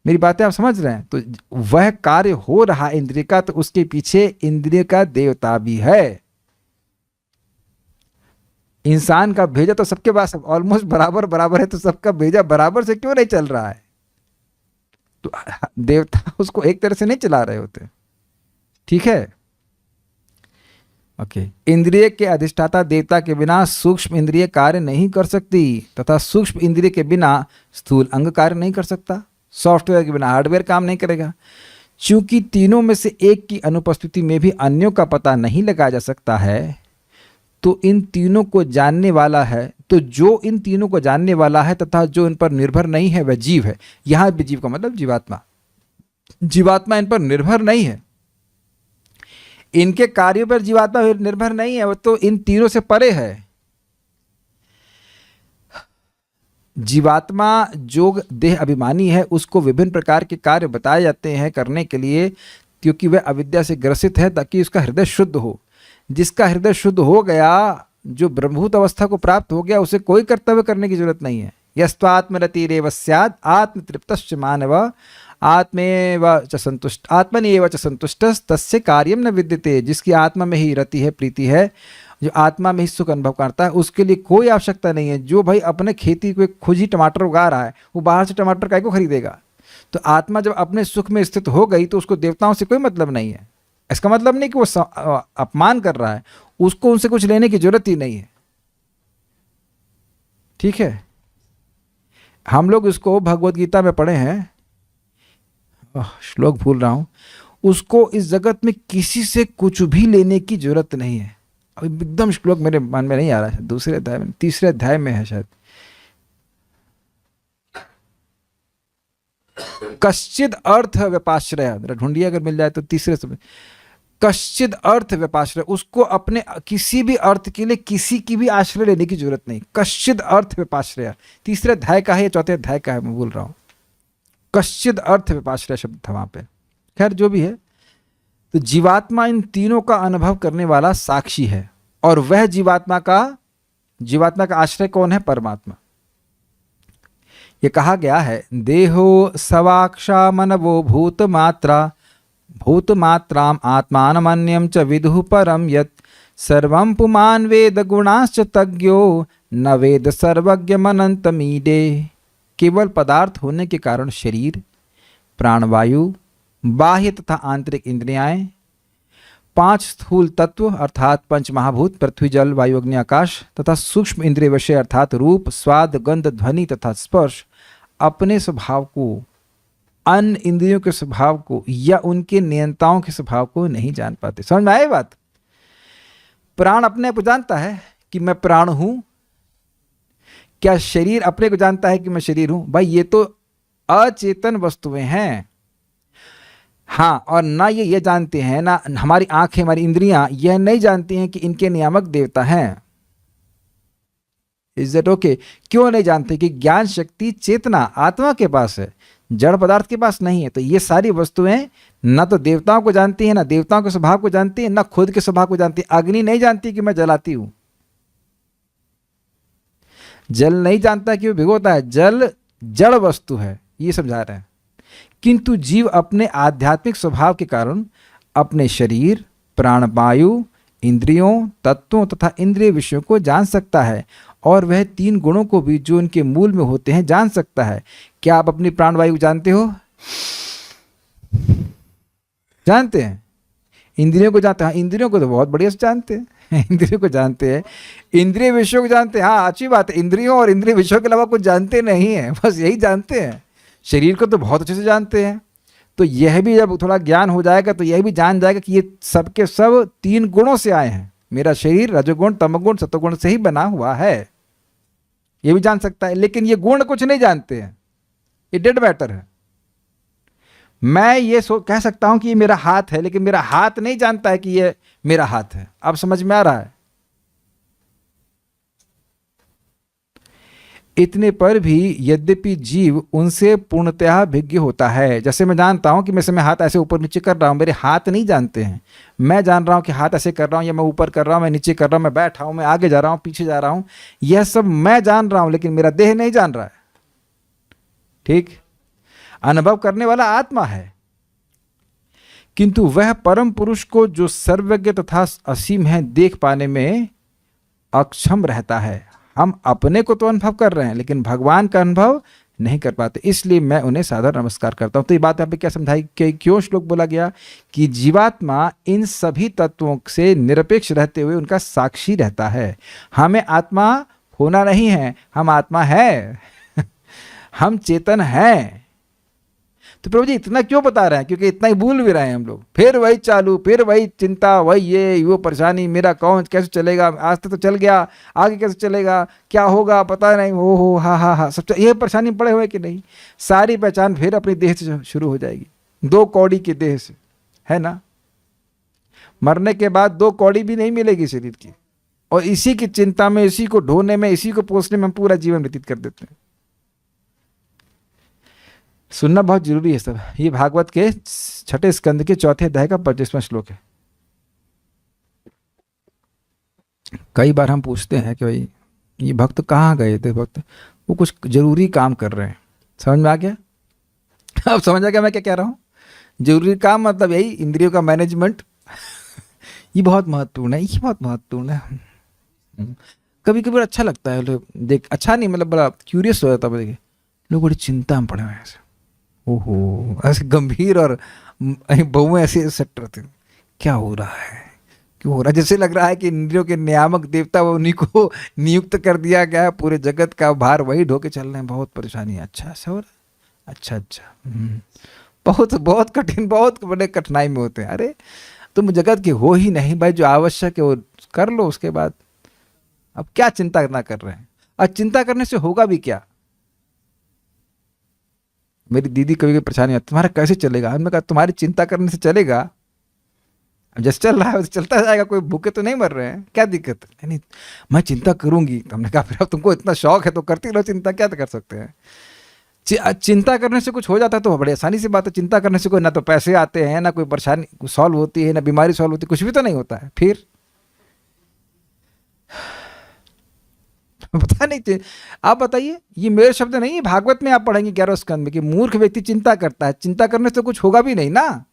मेरी बातें आप समझ रहे हैं? तो वह कार्य हो रहा है इंद्रिय का, तो उसके पीछे इंद्रिय का देवता भी है। इंसान का भेजा तो सबके पास ऑलमोस्ट बराबर बराबर है, तो सबका भेजा बराबर से क्यों नहीं चल रहा है? तो देवता उसको एक तरह से नहीं चला रहे होते। ठीक है, ओके। इंद्रिय के अधिष्ठाता देवता के बिना सूक्ष्म इंद्रिय कार्य नहीं कर सकती, तथा सूक्ष्म इंद्रिय के बिना स्थूल अंग कार्य नहीं कर सकता। सॉफ्टवेयर के बिना हार्डवेयर काम नहीं करेगा। चूंकि तीनों में से एक की अनुपस्थिति में भी अन्यों का पता नहीं लगाया जा सकता है, तो इन तीनों को जानने वाला है, तो जो इन तीनों को जानने वाला है तथा जो इन पर निर्भर नहीं है वह जीव है। यहां भी जीव का मतलब जीवात्मा। जीवात्मा इन पर निर्भर नहीं है, इनके कार्यों पर जीवात्मा निर्भर नहीं है, वो तो इन तीनों से परे है। जीवात्मा जो देह अभिमानी है उसको विभिन्न प्रकार के कार्य बताए जाते हैं करने के लिए, क्योंकि वह अविद्या से ग्रसित है, ताकि उसका हृदय शुद्ध हो। जिसका हृदय शुद्ध हो गया, जो ब्रह्मभूत अवस्था को प्राप्त हो गया, उसे कोई कर्तव्य करने की जरूरत नहीं है। यस्त्वात्मरतिरेव स्यात् आत्मतृप्तश्च मानव आत्मेव च संतुष्ट आत्मन्येव च संतुष्टस् तस्य कार्यम न विद्यते। जिसकी आत्मा में ही रति है, प्रीति है, जो आत्मा में ही सुख अनुभव करता है, उसके लिए कोई आवश्यकता नहीं है। जो भाई अपने खेती को खुद ही टमाटर उगा रहा है, वो बाहर से टमाटर काय को खरीदेगा? तो आत्मा जब अपने सुख में स्थित हो गई तो उसको देवताओं से कोई मतलब नहीं है। इसका मतलब नहीं कि वो अपमान कर रहा है, उसको उनसे कुछ लेने की जरूरत ही नहीं है। ठीक है, हम लोग इसको भगवत गीता में पढ़े हैं, श्लोक भूल रहा हूं, उसको इस जगत में किसी से कुछ भी लेने की जरूरत नहीं है। अभी एकदम श्लोक मेरे मन में नहीं आ रहा है, दूसरे अध्याय में, तीसरे अध्याय में है शायद। कश्चिद अर्थ व्यपाश्रय, ढूंढिए अगर मिल जाए तो तीसरे समय। कश्चिद अर्थ व्यपाश्रय, उसको अपने किसी भी अर्थ के लिए किसी की भी आश्रय लेने की जरूरत नहीं। कश्चिद अर्थ व्यपाश्रय तीसरे अध्याय का है या चौथे अध्याय का है, मैं भूल रहा हूं। कश्चिद अर्थ व्यपाश्रय शब्द था वहां पे। खैर जो भी है, तो जीवात्मा इन तीनों का अनुभव करने वाला साक्षी है, और वह जीवात्मा का आश्रय कौन है? परमात्मा। ये कहा गया है, देहो सवाक्षा मनवो भूतमात्राम आत्मानमन्यम च विदुः परम यत् सर्वं पुमान् वेद गुणाश्च तज्ञो न वेद सर्वज्ञमनन्तमीडे। केवल पदार्थ होने के कारण शरीर, प्राणवायु, बाह्य तथा आंतरिक इंद्रियाएं, 5 स्थूल तत्व अर्थात पंच महाभूत पृथ्वी जल वायु अग्नि आकाश, तथा सूक्ष्म इंद्रिय विषय अर्थात रूप स्वाद गंध ध्वनि तथा स्पर्श अपने स्वभाव को, अन्य इंद्रियों के स्वभाव को या उनके नियंताओं के स्वभाव को नहीं जान पाते। समझ में आए बात? प्राण अपने आप को जानता है कि मैं प्राण हूं। क्या शरीर अपने को जानता है कि मैं शरीर हूं? भाई ये तो अचेतन वस्तुएं हैं। हाँ, और ना ये जानते हैं, ना हमारी आंखें, हमारी इंद्रियां यह नहीं जानती हैं कि इनके नियामक देवता हैं। Is that okay? क्यों नहीं जानते? कि ज्ञान शक्ति चेतना आत्मा के पास है, जड़ पदार्थ के पास नहीं है। तो ये सारी वस्तुएं ना तो देवताओं को जानती है, ना देवताओं के स्वभाव को जानती है, ना खुद के स्वभाव को जानती है। अग्नि नहीं जानती कि मैं जलाती हूं, जल नहीं जानता कि वो भिगोता है। जल जड़ वस्तु है, ये समझा रहे हैं। किंतु जीव अपने आध्यात्मिक स्वभाव के कारण अपने शरीर, प्राणवायु, इंद्रियों, तत्वों तथा इंद्रिय विषयों को जान सकता है और वह 3 गुणों को भी जो उनके मूल में होते हैं जान सकता है। क्या आप अपनी प्राणवायु जानते हो? जानते हैं? इंद्रियों को जानते हैं? हाँ, इंद्रियों को तो बहुत बढ़िया से जानते हैं। इंद्रियों को जानते हैं, इंद्रिय विषयों को जानते हैं। हाँ, अच्छी बात है, इंद्रियों और इंद्रिय विषयों के अलावा कुछ जानते नहीं हैं, बस यही जानते हैं। शरीर को तो बहुत अच्छे से जानते हैं। तो यह भी जब थोड़ा ज्ञान हो जाएगा तो यह भी जान जाएगा कि ये सब के सब 3 गुणों से आए हैं। मेरा शरीर रजोगुण, तमोगुण, सतोगुण से ही बना हुआ है, ये भी जान सकता है। लेकिन ये गुण कुछ नहीं जानते हैं, ये डेड मैटर है। मैं ये कह सकता हूं कि ये मेरा हाथ है, लेकिन मेरा हाथ नहीं जानता है कि ये मेरा हाथ है। अब समझ में आ रहा है? इतने पर भी यद्यपि जीव उनसे पूर्णतः भिज्ञ होता है। जैसे मैं जानता हूं कि मैं हाथ ऐसे ऊपर नीचे कर रहा हूं, मेरे हाथ नहीं जानते हैं। मैं जान रहा हूं कि हाथ ऐसे कर रहा हूं, या मैं ऊपर कर रहा हूं, मैं नीचे कर रहा हूं, मैं बैठा हूं, मैं आगे जा रहा हूं, पीछे जा रहा हूं, यह सब मैं जान रहा हूं, लेकिन मेरा देह नहीं जान रहा है। ठीक? अनुभव करने वाला आत्मा है। किंतु वह परम पुरुष को जो सर्वज्ञ तथा असीम है देख पाने में अक्षम रहता है। हम अपने को तो अनुभव कर रहे हैं, लेकिन भगवान का अनुभव नहीं कर पाते, इसलिए मैं उन्हें सादर नमस्कार करता हूं। तो ये बात यहाँ पे क्या समझाई कि क्यों श्लोक बोला गया कि जीवात्मा इन सभी तत्वों से निरपेक्ष रहते हुए उनका साक्षी रहता है। हमें आत्मा होना नहीं है, हम आत्मा है। हम चेतन हैं। तो प्रभु जी इतना क्यों बता रहे हैं? क्योंकि इतना ही भूल भी रहे हैं हम लोग। फिर वही चालू, फिर वही चिंता, वही ये वो परेशानी, मेरा कौन कैसे चलेगा, आज तक तो चल गया, आगे कैसे चलेगा, क्या होगा पता नहीं, हो हा सब ये परेशानी पड़े हुए कि नहीं। सारी पहचान फिर अपनी देह से शुरू हो जाएगी, 2 कौड़ी के देह से, है ना। मरने के बाद 2 कौड़ी भी नहीं मिलेगी शरीर की, और इसी की चिंता में, इसी को ढोने में, इसी को पोसने में हम पूरा जीवन व्यतीत कर देते हैं। सुनना बहुत जरूरी है सब। ये भागवत के 6 स्कंद के 4 अध्याय का 25वां श्लोक है। कई बार हम पूछते हैं कि भाई ये भक्त कहाँ गए थे? भक्त वो कुछ जरूरी काम कर रहे हैं। समझ में आ गया? अब समझ आ गया मैं क्या कह रहा हूँ? जरूरी काम मतलब यही इंद्रियों का मैनेजमेंट। ये बहुत महत्वपूर्ण है, ये बहुत महत्वपूर्ण है। कभी कभी अच्छा लगता है लोग देख, अच्छा नहीं मतलब बड़ा क्यूरियस हो जाता है, देखिए लोग बड़ी चिंता में पड़े हुए हैं, ओहो ऐसे गंभीर, और बहुएं ऐसे सेट रहते हैं, क्या हो रहा है, क्यों हो रहा है? जैसे लग रहा है कि इंद्रियों के नियामक देवता वो उन्हीं को नियुक्त कर दिया गया है, पूरे जगत का भार वही ढो के चल रहे हैं। बहुत परेशानी है। अच्छा ऐसा हो रहा है? अच्छा बहुत बहुत कठिन, बहुत बड़े कठिनाई में होते हैं। अरे तुम जगत के हो ही नहीं भाई, जो आवश्यक है वो कर लो, उसके बाद अब क्या चिंता ना कर रहे हैं। और चिंता करने से होगा भी क्या? मेरी दीदी कभी परेशानी है, तुम्हारा कैसे चलेगा? हमने कहा तुम्हारी चिंता करने से चलेगा? अब जैसे चल रहा है वैसे चलता जाएगा, कोई भूखे तो नहीं मर रहे हैं, क्या दिक्कत? नहीं मैं चिंता करूंगी। तो हमने कहा फिर अब तुमको इतना शौक है तो करती रहो चिंता, क्या कर सकते हैं। चिंता करने से कुछ हो जाता है तो बड़ी आसानी से बात है। चिंता करने से कोई ना तो पैसे आते हैं, ना कोई परेशानी सॉल्व होती है, ना बीमारी सॉल्व होती है, कुछ भी तो नहीं होता है। फिर पता नहीं। आप बताइए, ये मेरे शब्द नहीं है, भागवत में आप पढ़ेंगे 11वें स्कंद में कि मूर्ख व्यक्ति चिंता करता है, चिंता करने से कुछ होगा भी नहीं ना।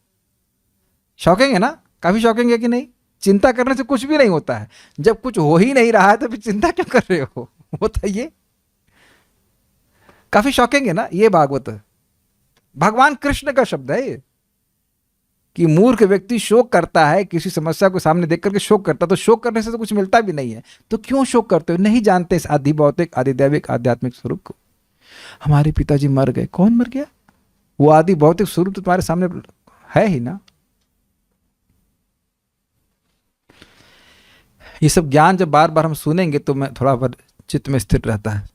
शॉकिंग है ना? काफी शॉकिंग है कि नहीं? चिंता करने से कुछ भी नहीं होता है। जब कुछ हो ही नहीं रहा है तो फिर चिंता क्यों कर रहे हो? बताइए, काफी शॉकिंग है ना ये भागवत। भगवान कृष्ण का शब्द है ये कि मूर्ख व्यक्ति शोक करता है, किसी समस्या को सामने देख करके शोक करता है। तो शोक करने से तो कुछ मिलता भी नहीं है, तो क्यों शोक करते हो? नहीं जानते इस आदि भौतिक, आदि दैविक, आध्यात्मिक स्वरूप को। हमारे पिताजी मर गए, कौन मर गया? वो आदि भौतिक स्वरूप तो तुम्हारे सामने है ही ना। ये सब ज्ञान जब बार बार हम सुनेंगे तो मैं थोड़ा बार चित्त में स्थिर रहता है।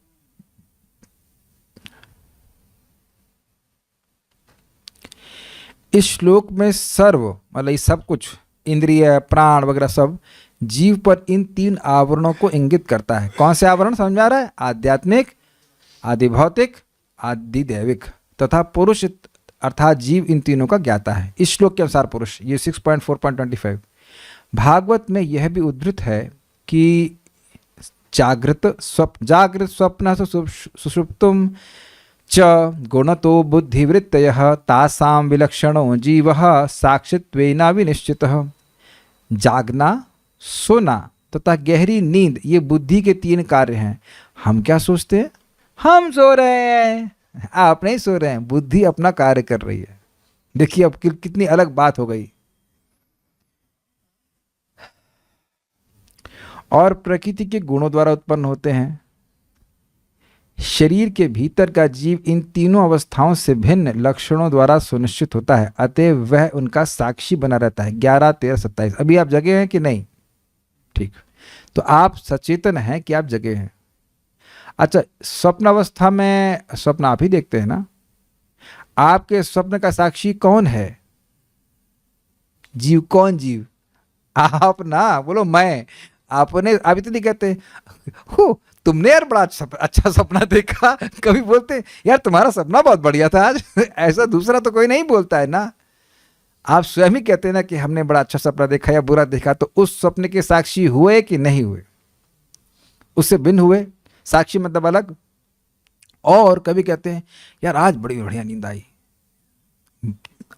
इस श्लोक में सर्व मतलब ये सब कुछ, इंद्रिय, प्राण वगैरह सब जीव पर इन 3 आवरणों को इंगित करता है। कौन से आवरण समझ में आ रहा है? आध्यात्मिक, आदि भौतिक, आदि दैविक तथा पुरुष, अर्थात जीव इन तीनों का ज्ञाता है। इस श्लोक के अनुसार पुरुष, ये 6.4.25। भागवत में यह भी उद्धृत है कि जागृत स्वप्न सुषुप्तुम च गुणतो बुद्धिवृत्तयः तासां विलक्षणो जीवः साक्षित्वेन विनिश्चितः। जागना, सोना तथा गहरी नींद ये बुद्धि के 3 कार्य हैं। हम क्या सोचते हैं? हम सो रहे हैं, आप नहीं सो रहे हैं, बुद्धि अपना कार्य कर रही है। देखिए अब कितनी अलग बात हो गई। और प्रकृति के गुणों द्वारा उत्पन्न होते हैं। शरीर के भीतर का जीव इन तीनों अवस्थाओं से भिन्न लक्षणों द्वारा सुनिश्चित होता है, अतः वह उनका साक्षी बना रहता है। 11, 13, 27। अभी आप जगे हैं कि नहीं? ठीक, तो आप सचेतन हैं कि आप जगे हैं। अच्छा, स्वप्न अवस्था में स्वप्न आप ही देखते हैं ना? आपके स्वप्न का साक्षी कौन है? जीव। कौन जीव? आप ना, बोलो मैं। आपने अभी तो नहीं कहते हो तुमने यार बड़ा अच्छा सपना देखा, कभी बोलते यार तुम्हारा सपना बहुत बढ़िया था आज। ऐसा दूसरा तो कोई नहीं बोलता है ना। आप स्वयं ही कहते हैं ना कि हमने बड़ा अच्छा सपना देखा या बुरा देखा, तो उस सपने के साक्षी हुए कि नहीं हुए? उससे भिन्न हुए। साक्षी मतलब अलग। और कभी कहते हैं यार आज बड़ी बढ़िया नींद आई।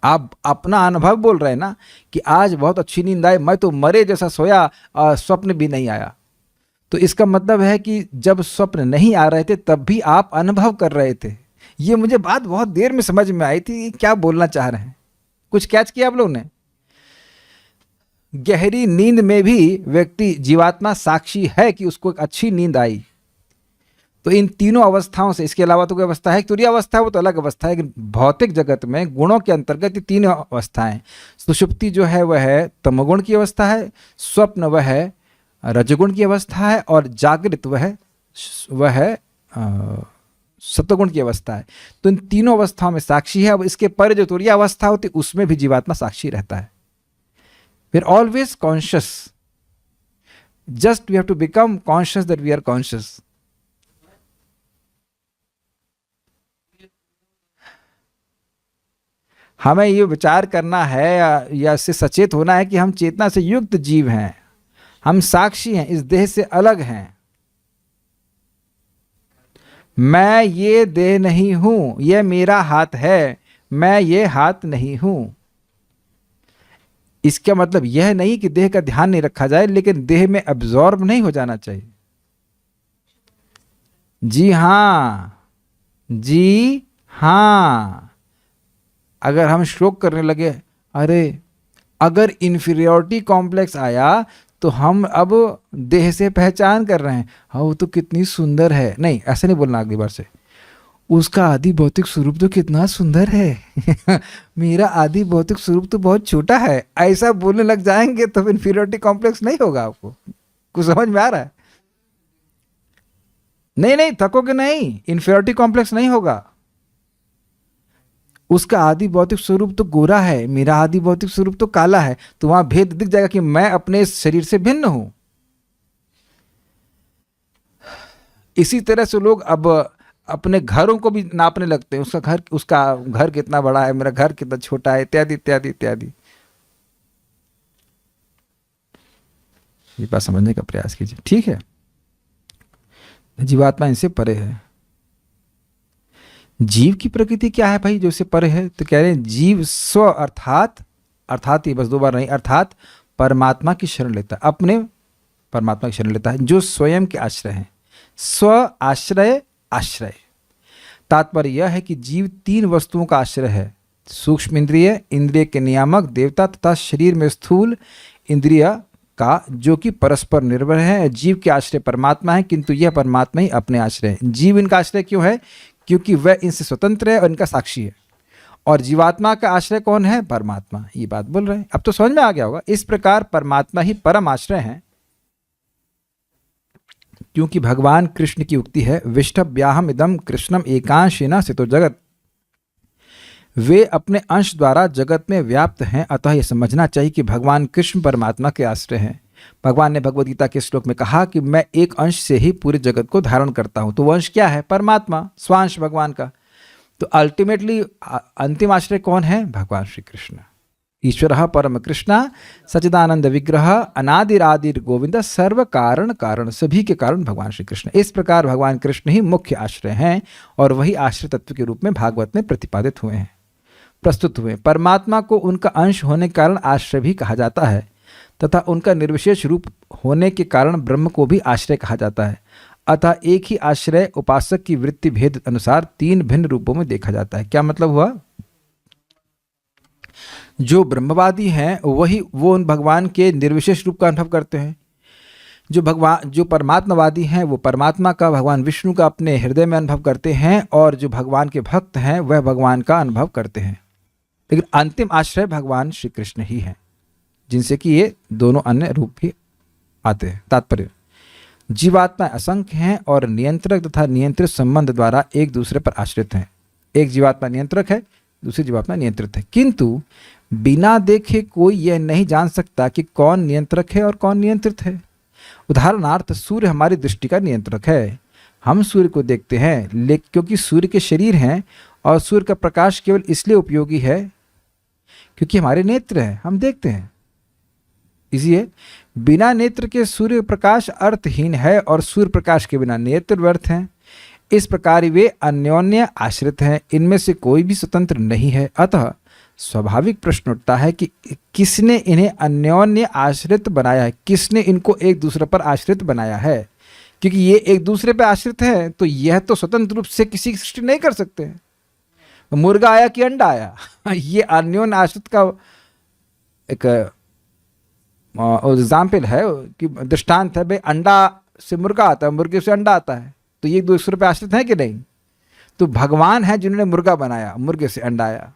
आप अपना अनुभव बोल रहे हैं ना कि आज बहुत अच्छी नींद आई, मैं तो मरे जैसा सोया, स्वप्न भी नहीं आया। तो इसका मतलब है कि जब स्वप्न नहीं आ रहे थे तब भी आप अनुभव कर रहे थे। ये मुझे बात बहुत देर में समझ में आई थी, क्या बोलना चाह रहे हैं। कुछ कैच किया आप लोगों ने? गहरी नींद में भी व्यक्ति जीवात्मा साक्षी है कि उसको एक अच्छी नींद आई। तो इन तीनों अवस्थाओं से, इसके अलावा तो कोई अवस्था है? तुरीय अवस्था है, वो तो अलग अवस्था है। भौतिक जगत में गुणों के अंतर्गत ये 3 अवस्थाएं। सुषुप्ति जो है वह है तमोगुण की अवस्था है, स्वप्न वह है रजगुण की अवस्था है, और जागृत वह है सत्वगुण की अवस्था है। तो इन तीनों अवस्थाओं में साक्षी है। अब इसके पर जो तुरीय अवस्था होती है उसमें भी जीवात्मा साक्षी रहता है। फिर always conscious, just we have to become conscious that we are conscious. हमें ये विचार करना है या इससे सचेत होना है कि हम चेतना से युक्त जीव हैं, हम साक्षी हैं, इस देह से अलग हैं। मैं ये देह नहीं हूं, यह मेरा हाथ है, मैं ये हाथ नहीं हूं। इसका मतलब यह नहीं कि देह का ध्यान नहीं रखा जाए, लेकिन देह में एब्जॉर्ब नहीं हो जाना चाहिए। जी हां, जी हां। अगर हम शोक करने लगे, अरे अगर इंफीरियरिटी कॉम्प्लेक्स आया तो हम अब देह से पहचान कर रहे हैं, हाँ वो तो कितनी सुंदर है। नहीं, ऐसे नहीं बोलना अगली बार से। उसका आदि भौतिक स्वरूप तो कितना सुंदर है। मेरा आदि भौतिक स्वरूप तो बहुत छोटा है। ऐसा बोलने लग जाएंगे तो इंफीरियरिटी कॉम्प्लेक्स नहीं होगा। आपको कुछ समझ में आ रहा है? नहीं नहीं, थकोगे नहीं, इंफीरियरिटी कॉम्प्लेक्स नहीं होगा। उसका आदि भौतिक स्वरूप तो गोरा है, मेरा आदि भौतिक स्वरूप तो काला है। तो वहां भेद दिख जाएगा कि मैं अपने इस शरीर से भिन्न हूं। इसी तरह से लोग अब अपने घरों को भी नापने लगते हैं। उसका घर कितना बड़ा है, मेरा घर कितना छोटा है, इत्यादि इत्यादि इत्यादि। ये बात समझने का प्रयास कीजिए, ठीक है? जीवात्मा इनसे परे है। जीव की प्रकृति क्या है भाई जो इससे परे है? तो कह रहे हैं जीव स्व अर्थात ये बस 2 बार नहीं, अर्थात परमात्मा की शरण लेता है, अपने परमात्मा की शरण लेता है जो स्वयं के आश्रय हैं। स्व आश्रय, आश्रय तात्पर्य यह है कि जीव 3 वस्तुओं का आश्रय है। सूक्ष्म इंद्रिय, इंद्रिय के नियामक देवता, तथा शरीर में स्थूल इंद्रिय का, जो कि परस्पर निर्भर है। जीव के आश्रय परमात्मा है, किंतु यह परमात्मा ही अपने आश्रय है। जीव इनका आश्रय क्यों है? क्योंकि वह इनसे स्वतंत्र है और इनका साक्षी है। और जीवात्मा का आश्रय कौन है? परमात्मा। ये बात बोल रहे हैं। अब तो समझ में आ गया होगा। इस प्रकार परमात्मा ही परम आश्रय है, क्योंकि भगवान कृष्ण की उक्ति है, विष्टभ्याहम इदम कृष्णम एकांशेन स्थितो जगत। वे अपने अंश द्वारा जगत में व्याप्त हैं, अतः यह समझना चाहिए कि भगवान कृष्ण परमात्मा के आश्रय हैं। भगवान ने भगवद गीता के श्लोक में कहा कि मैं एक अंश से ही पूरे जगत को धारण करता हूं। तो वो अंश क्या है? परमात्मा, स्वांश भगवान का। तो अल्टीमेटली अंतिम आश्रय कौन है? भगवान श्री कृष्ण। ईश्वरः परम कृष्ण सच्चिदानंद विग्रह अनादिरादिर गोविंद सर्व कारण कारण, सभी के कारण भगवान श्री कृष्ण। इस प्रकार भगवान कृष्ण ही मुख्य आश्रय हैं और वही आश्रय तत्व के रूप में भागवत में प्रतिपादित हुए हैं, प्रस्तुत हुए। परमात्मा को उनका अंश होने के कारण आश्रय भी कहा जाता है तथा उनका निर्विशेष रूप होने के कारण ब्रह्म को भी आश्रय कहा जाता है। अतः एक ही आश्रय उपासक की वृत्ति भेद अनुसार तीन भिन्न रूपों में देखा जाता है। क्या मतलब हुआ? जो ब्रह्मवादी हैं वही वो उन भगवान के निर्विशेष रूप का अनुभव करते हैं। जो परमात्मावादी हैं वो परमात्मा का, भगवान विष्णु का अपने हृदय में अनुभव करते हैं, और जो भगवान के भक्त हैं वह भगवान का अनुभव करते हैं। लेकिन अंतिम आश्रय भगवान श्री कृष्ण ही हैं, जिनसे कि ये दोनों अन्य रूप भी आते हैं। तात्पर्य, जीवात्मा असंख्य हैं और नियंत्रक तथा नियंत्रित संबंध द्वारा एक दूसरे पर आश्रित हैं। एक जीवात्मा नियंत्रक है, दूसरी जीवात्मा नियंत्रित है, किंतु बिना देखे कोई यह नहीं जान सकता कि कौन नियंत्रक है और कौन नियंत्रित है। उदाहरणार्थ, सूर्य हमारी दृष्टि का नियंत्रक है। हम सूर्य को देखते हैं लेकिन क्योंकि सूर्य के शरीर हैं, और सूर्य का प्रकाश केवल इसलिए उपयोगी है क्योंकि हमारे नेत्र हैं, हम देखते हैं। इसलिए बिना नेत्र के सूर्य प्रकाश अर्थहीन है और सूर्य प्रकाश के बिना नेत्र व्यर्थ हैं। इस प्रकार वे अन्योन्य आश्रित हैं, इनमें से कोई भी स्वतंत्र नहीं है। अतः स्वाभाविक प्रश्न उठता है कि किसने इन्हें अन्योन्य आश्रित बनाया है, किसने इनको एक दूसरे पर आश्रित बनाया है। क्योंकि ये एक दूसरे पर आश्रित है तो यह तो स्वतंत्र रूप से किसी की सृष्टि नहीं कर सकते हैं। मुर्गा आया कि अंडा आया, ये अन्योन्य आश्रित का एक एग्जाम्पल है कि दृष्टांत है। भाई अंडा से मुर्गा आता है, मुर्गे से अंडा आता है, तो ये एक दूसरे पे आश्रित है कि नहीं? तो भगवान है जिन्होंने मुर्गा बनाया, मुर्गे से अंडा आया।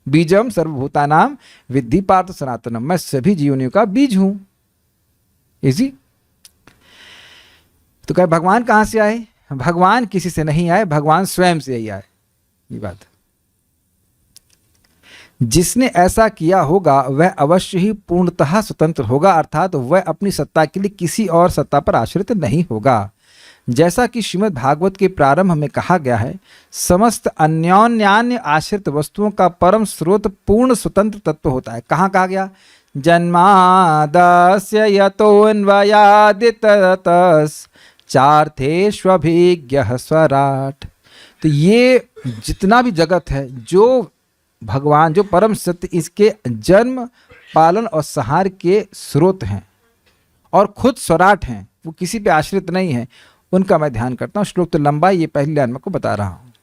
बीजम सर्वभूतानाम विद्धि पार्थ सनातनम, मैं सभी जीवनियों का बीज हूं। इजी। तो कहे भगवान कहां से आए? भगवान किसी से नहीं आए, भगवान स्वयं से ही आए। ये बात, जिसने ऐसा किया होगा वह अवश्य ही पूर्णतः स्वतंत्र होगा, अर्थात वह अपनी सत्ता के लिए किसी और सत्ता पर आश्रित नहीं होगा। जैसा कि श्रीमद् भागवत के प्रारंभ में कहा गया है, समस्त अन्योन्यान्य आश्रित वस्तुओं का परम स्रोत पूर्ण स्वतंत्र तत्व होता है। कहाँ कहा गया? जन्मादस्य यतोऽन्वयादितरतश्चार्थेष्वभिज्ञः स्वराट्। तो ये जितना भी जगत है, जो भगवान, जो परम सत्य, इसके जन्म, पालन और संहार के स्रोत हैं और खुद स्वराट हैं, वो किसी पे आश्रित नहीं है, उनका मैं ध्यान करता हूँ। श्लोक तो लंबा है, ये पहली लाइन में को बता रहा हूँ।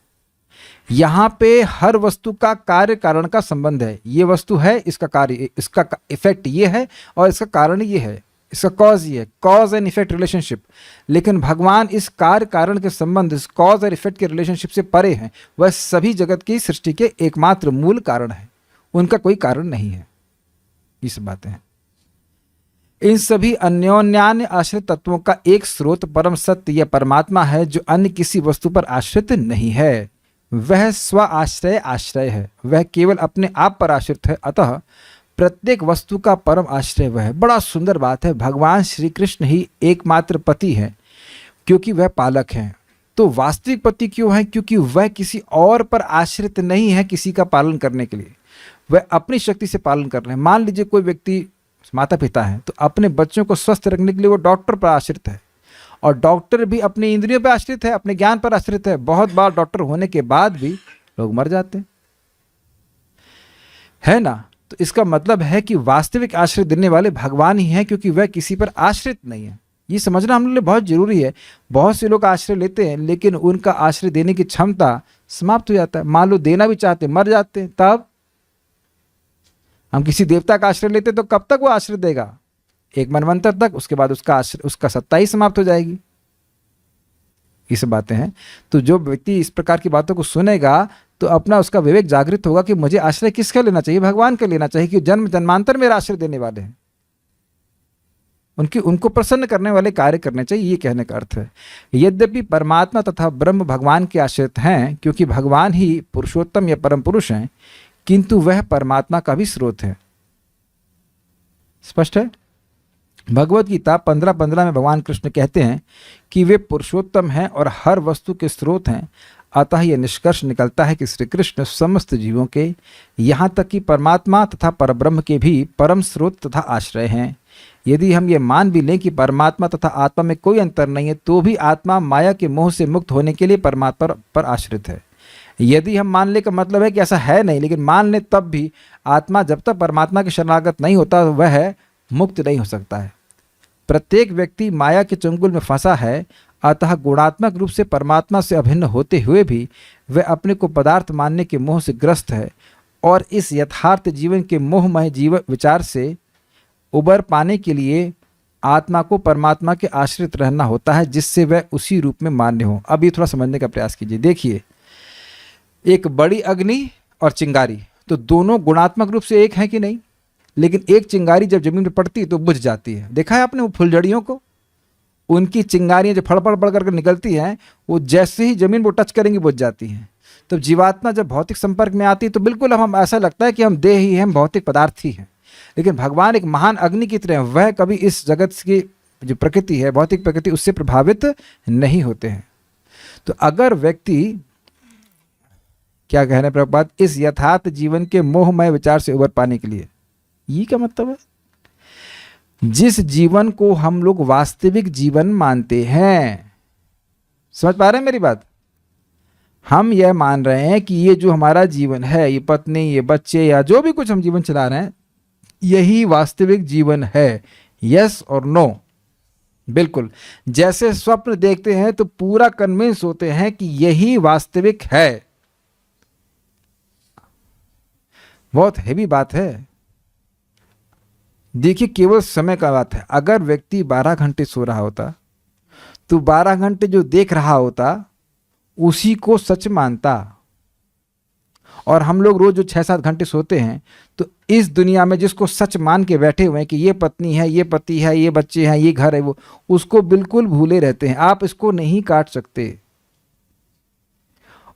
यहाँ पे हर वस्तु का कार्य कारण का संबंध है। ये वस्तु है, इसका कार्य, इसका इफेक्ट ये है, और इसका कारण ये है, इसका कॉज ये है, कॉज एंड इफेक्ट रिलेशनशिप। लेकिन भगवान इस कार्य कारण के संबंध, इस कॉज और इफेक्ट के रिलेशनशिप से परे हैं। वह सभी जगत की सृष्टि के एकमात्र मूल कारण है, उनका कोई कारण नहीं है। ये सब बातें हैं। इन सभी अन्योन्यान्य आश्रित तत्वों का एक स्रोत परम सत्य या परमात्मा है, जो अन्य किसी वस्तु पर आश्रित नहीं है। वह स्व आश्रय आश्रय है, वह केवल अपने आप पर आश्रित है। अतः प्रत्येक वस्तु का परम आश्रय वह है। बड़ा सुंदर बात है। भगवान श्री कृष्ण ही एकमात्र पति हैं, क्योंकि वह पालक हैं। तो वास्तविक पति क्यों है? क्योंकि वह किसी और पर आश्रित नहीं है किसी का पालन करने के लिए, वह अपनी शक्ति से पालन कर रहे हैं। मान लीजिए कोई व्यक्ति माता पिता है, तो अपने बच्चों को स्वस्थ रखने के लिए वो डॉक्टर पर आश्रित है, और डॉक्टर भी अपनी इंद्रियों पर आश्रित है, अपने ज्ञान पर आश्रित है। बहुत बार डॉक्टर होने के बाद भी लोग मर जाते हैं, है ना? तो इसका मतलब है कि वास्तविक आश्रय देने वाले भगवान ही हैं, क्योंकि वह किसी पर आश्रित नहीं है। ये समझना हम लोग लिए बहुत जरूरी है। बहुत से लोग आश्रय लेते हैं, लेकिन उनका आश्रय देने की क्षमता समाप्त हो जाता है। मान लो देना भी चाहते, मर जाते हैं, तब हम किसी देवता का आश्रय लेते तो कब तक वो आश्रय देगा? एक मनवंतर तक, उसके बाद उसका आश्रय, उसका सत्ता ही समाप्त हो जाएगी। ये सब बातें हैं। तो जो व्यक्ति इस प्रकार की बातों को सुनेगा तो अपना उसका विवेक जागृत होगा कि मुझे आश्रय किसका लेना चाहिए? भगवान का लेना चाहिए, कि जन्म जन्मांतर मेरा आश्रय देने वाले हैं, उनको प्रसन्न करने वाले कार्य करने चाहिए। ये कहने का अर्थ है। यद्यपि परमात्मा तथा ब्रह्म भगवान के आश्रित हैं, क्योंकि भगवान ही पुरुषोत्तम या परम पुरुष हैं, किंतु वह परमात्मा का भी स्रोत है। स्पष्ट है? भगवत गीता 15:15 में भगवान कृष्ण कहते हैं कि वे पुरुषोत्तम हैं और हर वस्तु के स्रोत हैं। अतः यह निष्कर्ष निकलता है कि श्री कृष्ण समस्त जीवों के, यहाँ तक कि परमात्मा तथा परब्रह्म के भी परम स्रोत तथा आश्रय हैं। यदि हम ये मान भी लें कि परमात्मा तथा आत्मा में कोई अंतर नहीं है, तो भी आत्मा माया के मोह से मुक्त होने के लिए परमात्मा पर आश्रित है। यदि हम मान ले का मतलब है कि ऐसा है नहीं, लेकिन मान ले तब भी आत्मा जब तक परमात्मा के शरणागत नहीं होता वह मुक्त नहीं हो सकता है। प्रत्येक व्यक्ति माया के चंगुल में फंसा है, अतः गुणात्मक रूप से परमात्मा से अभिन्न होते हुए भी वह अपने को पदार्थ मानने के मोह से ग्रस्त है, और इस यथार्थ जीवन के मोहमय जीवन विचार से उबर पाने के लिए आत्मा को परमात्मा के आश्रित रहना होता है, जिससे वह उसी रूप में मान्य हो। अब ये थोड़ा समझने का प्रयास कीजिए। देखिए, एक बड़ी अग्नि और चिंगारी, तो दोनों गुणात्मक रूप से एक हैं कि नहीं? लेकिन एक चिंगारी जब जमीन पर पड़ती है तो बुझ जाती है। देखा है आपने वो फुलझड़ियों को? उनकी चिंगारियां जो फड़फड़ पड़ करके निकलती हैं, वो जैसे ही जमीन को टच करेंगी बुझ जाती हैं। तो जीवात्मा जब भौतिक संपर्क में आती है तो बिल्कुल हम ऐसा लगता है कि हम देह ही हैं, हम भौतिक पदार्थ ही हैं। लेकिन भगवान एक महान अग्नि की तरह, वह कभी इस जगत की जो प्रकृति है, भौतिक प्रकृति, उससे प्रभावित नहीं होते हैं। तो अगर व्यक्ति, क्या कह रहे हैं प्रभुपाद, इस यथार्थ जीवन के मोहमय विचार से उबर पाने के लिए, ये क्या मतलब है? जिस जीवन को हम लोग वास्तविक जीवन मानते हैं, समझ पा रहे हैं मेरी बात? हम यह मान रहे हैं कि ये जो हमारा जीवन है, ये पत्नी, ये बच्चे, या जो भी कुछ हम जीवन चला रहे हैं, यही वास्तविक जीवन है। यस और नो? बिल्कुल। जैसे स्वप्न देखते हैं तो पूरा कन्विंस होते हैं कि यही वास्तविक है। बहुत हेवी बात है। देखिए, केवल समय का बात है। अगर व्यक्ति 12 घंटे सो रहा होता तो 12 घंटे जो देख रहा होता उसी को सच मानता, और हम लोग रोज जो 6-7 घंटे सोते हैं, तो इस दुनिया में जिसको सच मान के बैठे हुए हैं कि ये पत्नी है, ये पति है, ये बच्चे हैं, ये घर है, वो उसको बिल्कुल भूले रहते हैं। आप इसको नहीं काट सकते,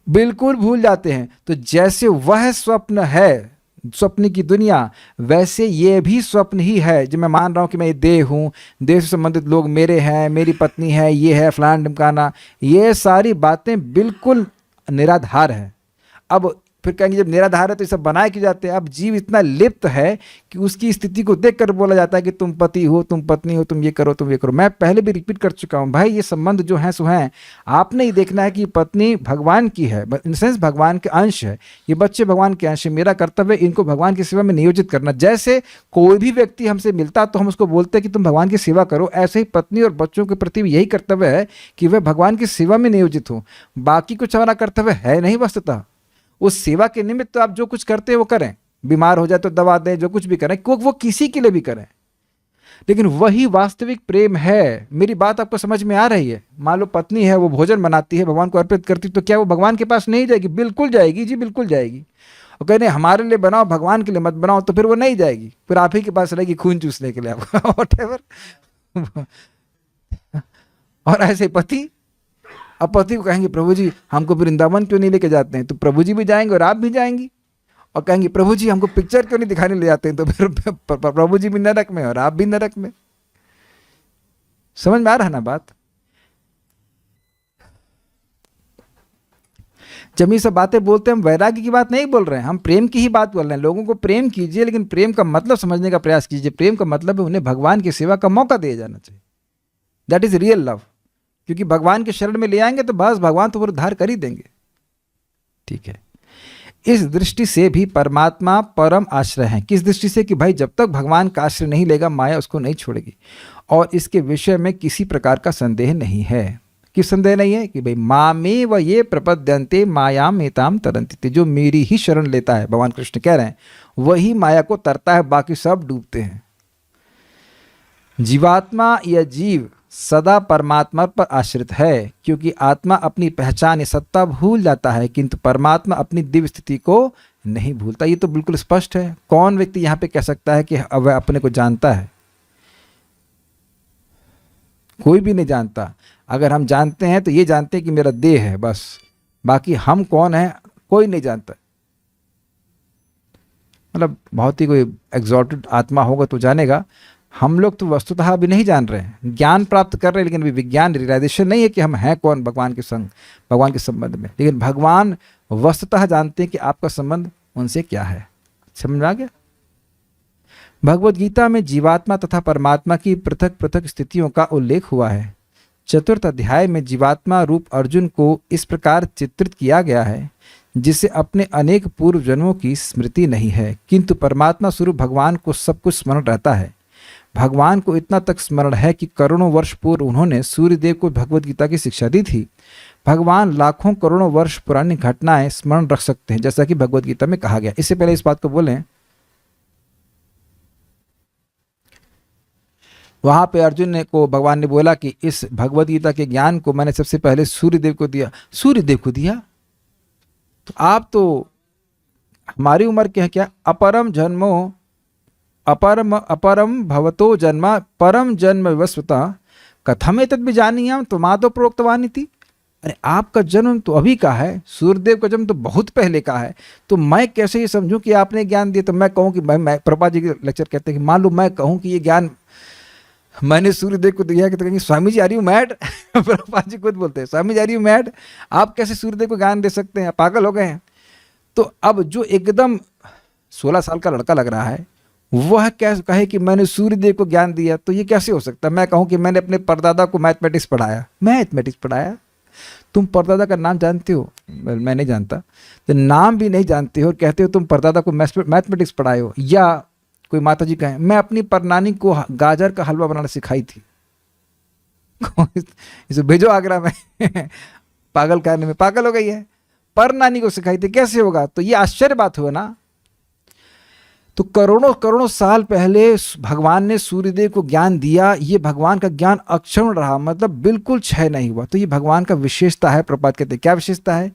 बिल्कुल भूल जाते हैं। तो जैसे वह स्वप्न है, स्वप्न की दुनिया, वैसे ये भी स्वप्न ही है। जो मैं मान रहा हूं कि मैं देह हूं, देह से संबंधित लोग मेरे हैं, मेरी पत्नी है, ये है फलान ढिमकाना, ये सारी बातें बिल्कुल निराधार है। अब फिर कहेंगे जब निराधार है तो ये सब बनाए क्यों जाते हैं? अब जीव इतना लिप्त है कि उसकी स्थिति को देखकर बोला जाता है कि तुम पति हो, तुम पत्नी हो, तुम ये करो, तुम ये करो। मैं पहले भी रिपीट कर चुका हूं, भाई ये संबंध जो हैं सो हैं। आपने ही देखना है कि पत्नी भगवान की है, इन सेंस भगवान के अंश है, ये बच्चे भगवान के अंश है। मेरा कर्तव्य इनको भगवान की सेवा में नियोजित करना। जैसे कोई भी व्यक्ति हमसे मिलता तो हम उसको बोलते हैं कि तुम भगवान की सेवा करो, ऐसे ही पत्नी और बच्चों के प्रति भी यही कर्तव्य है कि वह भगवान की सेवा में नियोजित हो। बाकी कुछ हमारा कर्तव्य है नहीं वस्तुतः। उस सेवा के निमित्त तो आप जो कुछ करते हैं वो करें, बीमार हो जाए तो दवा दें, जो कुछ भी करें वो किसी के लिए भी करें, लेकिन वही वास्तविक प्रेम है। मेरी बात आपको समझ में आ रही है? मान लो पत्नी है, वो भोजन बनाती है, भगवान को अर्पित करती, तो क्या वो भगवान के पास नहीं जाएगी? बिल्कुल जाएगी जी, बिल्कुल जाएगी। और कहने हमारे लिए बनाओ, भगवान के लिए मत बनाओ, तो फिर वो नहीं जाएगी, फिर आप ही के पास रहेगी खून चूसने के लिए आपको व्हाटएवर। और ऐसे पति, अब पति को कहेंगे प्रभु जी हमको वृंदावन क्यों नहीं लेके जाते हैं, तो प्रभु जी भी जाएंगे और आप भी जाएंगी। और कहेंगे प्रभु जी हमको पिक्चर क्यों नहीं दिखाने ले जाते हैं, तो फिर प्रभु जी भी नरक में और आप भी नरक में। समझ में आ रहा है ना बात? जब ये सब बातें बोलते हैं, हम वैराग्य की बात नहीं बोल रहे हैं, हम प्रेम की ही बात बोल रहे हैं। लोगों को प्रेम कीजिए, लेकिन प्रेम का मतलब समझने का प्रयास कीजिए। प्रेम का मतलब है उन्हें भगवान की सेवा का मौका दिया जाना चाहिए। That is real love. क्योंकि भगवान के शरण में ले आएंगे तो बस भगवान तो उद्धार कर ही देंगे। ठीक है, इस दृष्टि से भी परमात्मा परम आश्रय है। किस दृष्टि से? कि भाई जब तक भगवान का आश्रय नहीं लेगा, माया उसको नहीं छोड़ेगी। और इसके विषय में किसी प्रकार का संदेह नहीं है। किस संदेह नहीं है? कि भाई मामे व ये प्रपद्यन्ते मायाम एताम तरन्ति। जो मेरी ही शरण लेता है, भगवान कृष्ण कह रहे हैं, वही माया को तरता है, बाकी सब डूबते हैं। जीवात्मा या जीव सदा परमात्मा पर आश्रित है, क्योंकि आत्मा अपनी पहचान या सत्ता भूल जाता है, किंतु परमात्मा अपनी दिव्य स्थिति को नहीं भूलता। ये तो बिल्कुल स्पष्ट है। कौन व्यक्ति यहाँ पे कह सकता है कि वह अपने को जानता है? कोई भी नहीं जानता। अगर हम जानते हैं तो ये जानते हैं कि मेरा देह है, बस। बाकी हम कौन है कोई नहीं जानता। मतलब बहुत ही कोई एग्जॉल्टेड आत्मा होगा तो जानेगा। हम लोग तो वस्तुतः अभी नहीं जान रहे हैं, ज्ञान प्राप्त कर रहे हैं, लेकिन अभी विज्ञान रियलाइजेशन नहीं है कि हम हैं कौन भगवान के संग, भगवान के संबंध में। लेकिन भगवान वस्तुतः जानते हैं कि आपका संबंध उनसे क्या है। समझ में आ गया? भगवद गीता में जीवात्मा तथा परमात्मा की पृथक पृथक स्थितियों का उल्लेख हुआ है। चतुर्थ अध्याय में जीवात्मा रूप अर्जुन को इस प्रकार चित्रित किया गया है, जिसे अपने अनेक पूर्व जन्मों की स्मृति नहीं है, किंतु परमात्मा स्वरूप भगवान को सब कुछ स्मरण रहता है। भगवान को इतना तक स्मरण है कि करोड़ों वर्ष पूर्व उन्होंने सूर्यदेव को भगवद गीता की शिक्षा दी थी। भगवान लाखों करोड़ों वर्ष पुरानी घटनाएं स्मरण रख सकते हैं, जैसा कि भगवद गीता में कहा गया। इससे पहले इस बात को बोलें, वहां पे अर्जुन ने को भगवान ने बोला कि इस भगवद गीता के ज्ञान को मैंने सबसे पहले सूर्यदेव को दिया। सूर्यदेव को दिया? तो आप तो हमारी उम्र के हैं क्या? अपरम जन्मो अपरम भवतो जन्मा परम जन्म विवस्वता कथम एतद् विजानीयाम त्वमादौ प्रोक्तवानी थी। अरे आपका जन्म तो अभी का है, सूर्यदेव का जन्म तो बहुत पहले का है, तो मैं कैसे ये समझूं कि आपने ज्ञान दिया? तो मैं कहूं कि मैं प्रभुपाद जी के लेक्चर कहते हैं कि मान लो मैं कहूं कि ये ज्ञान मैंने सूर्यदेव को दिया, कि तो कहेंगे Swami ji are you mad? Prabhupada ji खुद बोलते हैं Swami ji are you mad, आप कैसे सूर्यदेव को ज्ञान दे सकते हैं, पागल हो गए हैं। तो अब जो एकदम 16 साल का लड़का लग रहा है वह कैसे कहे कि मैंने सूर्यदेव को ज्ञान दिया? तो ये कैसे हो सकता है? मैं कहूं कि मैंने अपने परदादा को मैथमेटिक्स पढ़ाया। मैथमेटिक्स पढ़ाया? तुम परदादा का नाम जानते हो? मैं नहीं जानता। तो नाम भी नहीं जानते हो और कहते हो तुम परदादा को मैथमेटिक्स पढ़ाए हो। या कोई माता जी कहें मैं अपनी परनानी को गाजर का हलवा बनाना सिखाई थी, इसे भेजो आगरा में। पागल करने में पागल हो गई है, परनानी को सिखाई थी, कैसे होगा? तो ये आश्चर्य बात हुआ ना। तो करोड़ों करोड़ों साल पहले भगवान ने सूर्यदेव को ज्ञान दिया, ये भगवान का ज्ञान अक्षुण्ण रहा, मतलब बिल्कुल क्षय नहीं हुआ। तो ये भगवान का विशेषता है। प्रभुपाद कहते हैं क्या विशेषता है?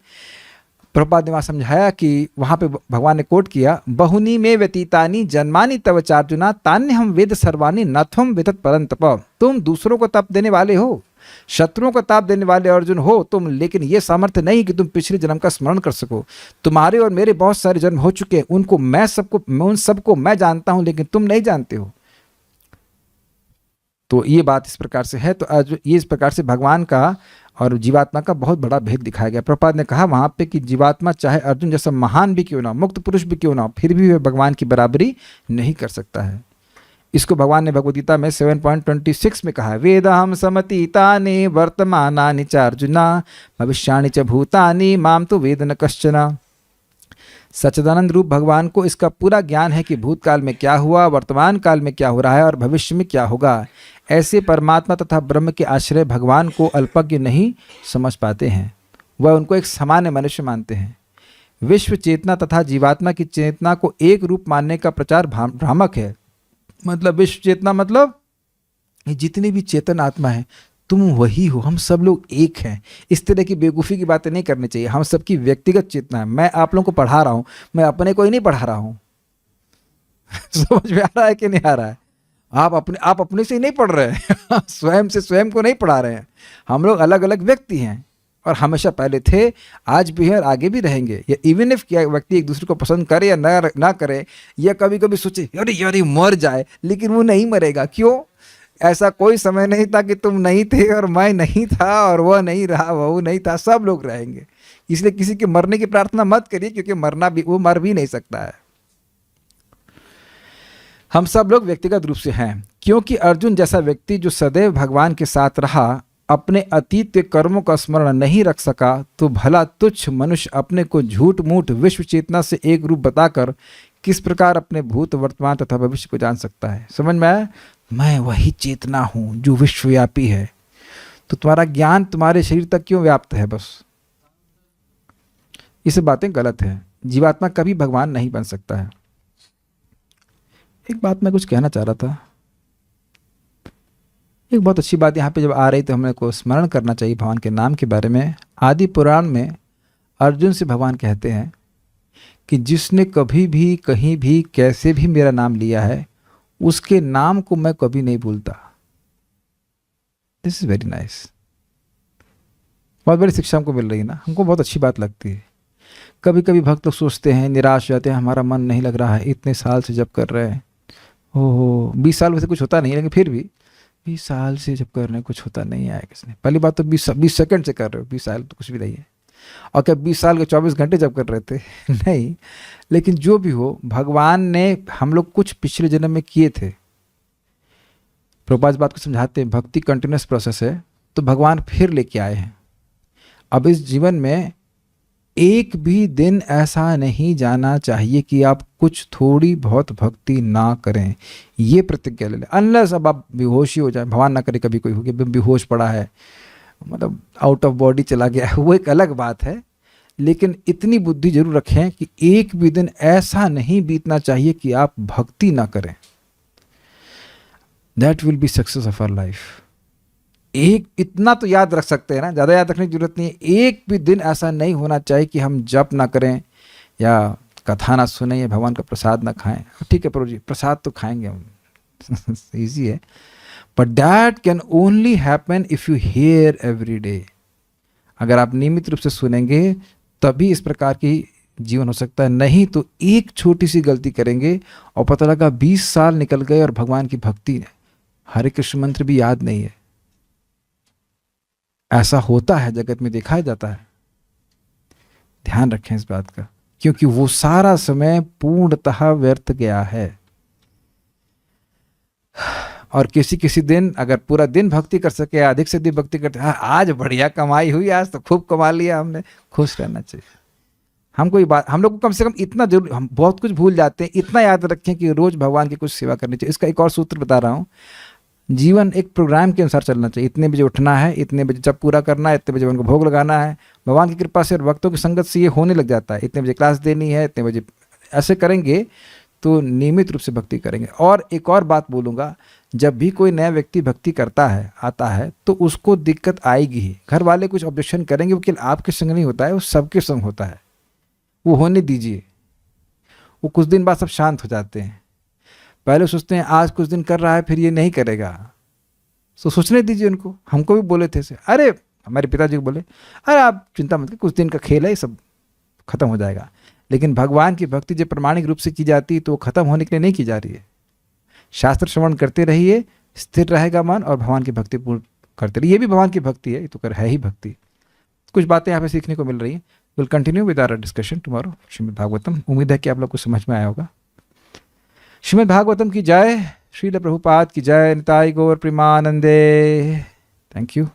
प्रभुपाद ने वहाँ समझाया कि वहाँ पे भगवान ने कोट किया, बहुनी में व्यतीतानि जन्मानि तव चार्जुना तान्य हम वेद सर्वाणी नथम वेदत परंतप। तुम दूसरों को ताप देने वाले हो, शत्रुओं को ताप देने वाले अर्जुन हो तुम, लेकिन ये सामर्थ्य नहीं कि तुम पिछले जन्म का स्मरण कर सको। तुम्हारे और मेरे बहुत सारे जन्म हो चुके हैं, उन सबको मैं जानता हूं, लेकिन तुम नहीं जानते हो। तो ये बात इस प्रकार से है। तो ये इस प्रकार से भगवान का और जीवात्मा का बहुत बड़ा भेद दिखाया गया। प्रभुपाद ने कहा वहां पे कि जीवात्मा चाहे अर्जुन जैसा महान भी क्यों ना, मुक्त पुरुष भी क्यों ना, फिर भी वह भगवान की बराबरी नहीं कर सकता है। इसको भगवान ने भगवद गीता में 7.26 में कहा है, वेदाहम समतीतानि वर्तमानानि च अर्जुना भविष्याणि च भूतानि माम तो वेद न कश्चन। सच्चिदानंद रूप भगवान को इसका पूरा ज्ञान है कि भूतकाल में क्या हुआ, वर्तमान काल में क्या हो रहा है और भविष्य में क्या होगा। ऐसे परमात्मा तथा ब्रह्म के आश्रय भगवान को अल्पज्ञ नहीं समझ पाते हैं, वह उनको एक सामान्य मनुष्य मानते हैं। विश्व चेतना तथा जीवात्मा की चेतना को एक रूप मानने का प्रचार भ्रामक है। मतलब विश्व चेतना मतलब जितनी भी चेतन आत्मा है तुम वही हो, हम सब लोग एक हैं। इस तरह की बेवकूफ़ी की बातें नहीं करनी चाहिए। हम सबकी व्यक्तिगत चेतना है। मैं आप लोगों को पढ़ा रहा हूँ, मैं अपने को ही नहीं पढ़ा रहा हूँ। समझ में आ रहा है कि नहीं आ रहा है? आप अपने से ही नहीं पढ़ रहे हैं। स्वयं से स्वयं को नहीं पढ़ा रहे हैं। हम लोग अलग अलग व्यक्ति हैं और हमेशा पहले थे, आज भी हैं और आगे भी रहेंगे। या इवन इफ क्या व्यक्ति एक दूसरे को पसंद करे या ना करे, या कभी कभी सोचे अरे यार ये मर जाए, लेकिन वो नहीं मरेगा। क्यों? ऐसा कोई समय नहीं था कि तुम नहीं थे और मैं नहीं था और वह नहीं रहा, वह नहीं था, सब लोग रहेंगे। इसलिए किसी के मरने की प्रार्थना मत करिए, क्योंकि वो मर भी नहीं सकता है। हम सब लोग व्यक्तिगत रूप से हैं, क्योंकि अर्जुन जैसा व्यक्ति जो सदैव भगवान के साथ रहा अपने अतीत के कर्मों का स्मरण नहीं रख सका, तो भला तुच्छ मनुष्य अपने को झूठ मूठ विश्व चेतना से एक रूप बताकर किस प्रकार अपने भूत वर्तमान तथा भविष्य को जान सकता है? समझ में आया? मैं वही चेतना हूं जो विश्वव्यापी है। तो तुम्हारा ज्ञान तुम्हारे शरीर तक क्यों व्याप्त है? बस ये सब बातें गलत है। जीवात्मा कभी भगवान नहीं बन सकता है। एक बात मैं कुछ कहना चाह रहा था, एक बहुत अच्छी बात यहाँ पे जब आ रही तो हमें को स्मरण करना चाहिए भगवान के नाम के बारे में। आदि पुराण में अर्जुन से भगवान कहते हैं कि जिसने कभी भी कहीं भी कैसे भी मेरा नाम लिया है उसके नाम को मैं कभी नहीं भूलता। This is very nice. बहुत बड़ी शिक्षा हमको मिल रही है ना, हमको बहुत अच्छी बात लगती है। कभी कभी भक्त लोग सोचते हैं, निराश हो जाते हैं, हमारा मन नहीं लग रहा है, इतने साल से जप कर रहे हैं, ओहो 20 साल वैसे कुछ होता नहीं है, लेकिन फिर भी 20 साल से जब कर रहे हैं कुछ होता नहीं है किसने। पहली बात तो 20 सेकंड से कर रहे हो, 20 साल तो कुछ भी नहीं है। और क्या 20 साल के 24 घंटे जब कर रहे थे नहीं। लेकिन जो भी हो, भगवान ने हम लोग कुछ पिछले जन्म में किए थे। प्रभुपाद इस बात को समझाते हैं, भक्ति कंटिन्यूस प्रोसेस है, तो भगवान फिर लेके आए हैं। अब इस जीवन में एक भी दिन ऐसा नहीं जाना चाहिए कि आप कुछ थोड़ी बहुत भक्ति ना करें। ये प्रतिज्ञा ले लें, अनलेस अब आप बेहोश ही हो जाए, भगवान ना करे कभी कोई हो गया बेहोश पड़ा है, मतलब आउट ऑफ बॉडी चला गया है, वो एक अलग बात है। लेकिन इतनी बुद्धि जरूर रखें कि एक भी दिन ऐसा नहीं बीतना चाहिए कि आप भक्ति ना करें। That will be success of our life. एक इतना तो याद रख सकते हैं ना, ज़्यादा याद रखने की जरूरत नहीं है। एक भी दिन ऐसा नहीं होना चाहिए कि हम जप ना करें या कथा ना सुने या भगवान का प्रसाद ना खाएं। ठीक है प्रभु जी, प्रसाद तो खाएंगे हम ईजी है, but that can only happen if you here every day. अगर आप नियमित रूप से सुनेंगे तभी इस प्रकार की जीवन हो सकता है। नहीं तो एक छोटी सी गलती करेंगे और पता लगा 20 साल निकल गए और भगवान की भक्ति, हरे कृष्ण मंत्र भी याद नहीं है। ऐसा होता है, जगत में दिखाया जाता है। ध्यान रखें इस बात का, क्योंकि वो सारा समय पूर्णतः व्यर्थ गया है। और किसी किसी दिन अगर पूरा दिन भक्ति कर सके, अधिक से अधिक भक्ति करते, हाँ आज बढ़िया कमाई हुई, आज तो खूब कमा लिया हमने, खुश रहना चाहिए। हम कोई बात, हम लोग को कम से कम इतना जरूर, हम बहुत कुछ भूल जाते हैं, इतना याद रखें कि रोज भगवान की कुछ सेवा करनी चाहिए। इसका एक और सूत्र बता रहा हूँ, जीवन एक प्रोग्राम के अनुसार चलना चाहिए। इतने बजे उठना है, इतने बजे जब पूरा करना है, इतने बजे उनको भोग लगाना है। भगवान की कृपा से और भक्तों की संगत से ये होने लग जाता है। इतने बजे क्लास देनी है, इतने बजे, ऐसे करेंगे तो नियमित रूप से भक्ति करेंगे। और एक और बात बोलूँगा, जब भी कोई नया व्यक्ति भक्ति करता है, आता है, तो उसको दिक्कत आएगी ही। घर वाले कुछ ऑब्जेक्शन करेंगे, वो केवल आपके संग नहीं होता है, वो सबके संग होता है। वो होने दीजिए, वो कुछ दिन बाद सब शांत हो जाते हैं। पहले सोचते हैं आज कुछ दिन कर रहा है फिर ये नहीं करेगा, तो सोचने दीजिए उनको। हमको भी बोले थे, अरे हमारे पिताजी को बोले, अरे आप चिंता मत करिए, कुछ दिन का खेल है, सब खत्म हो जाएगा। लेकिन भगवान की भक्ति जब प्रमाणिक रूप से की जाती है तो वो खत्म होने के लिए नहीं की जा रही है। शास्त्र श्रवण करते रहिए, स्थिर रहेगा मन, और भगवान की भक्ति पूर्ण करते रहिए। ये भी भगवान की भक्ति है, ये तो है ही भक्ति। कुछ बातें यहाँ पे सीखने को मिल रही हैं। Will continue with our discussion tomorrow. Shrimad Bhagavatam, उम्मीद है कि आप लोग को समझ में आया होगा। श्रीमद् भागवतम की जय, श्रील प्रभुपाद की जय, निताई गौर प्रेमानंदे। Thank you.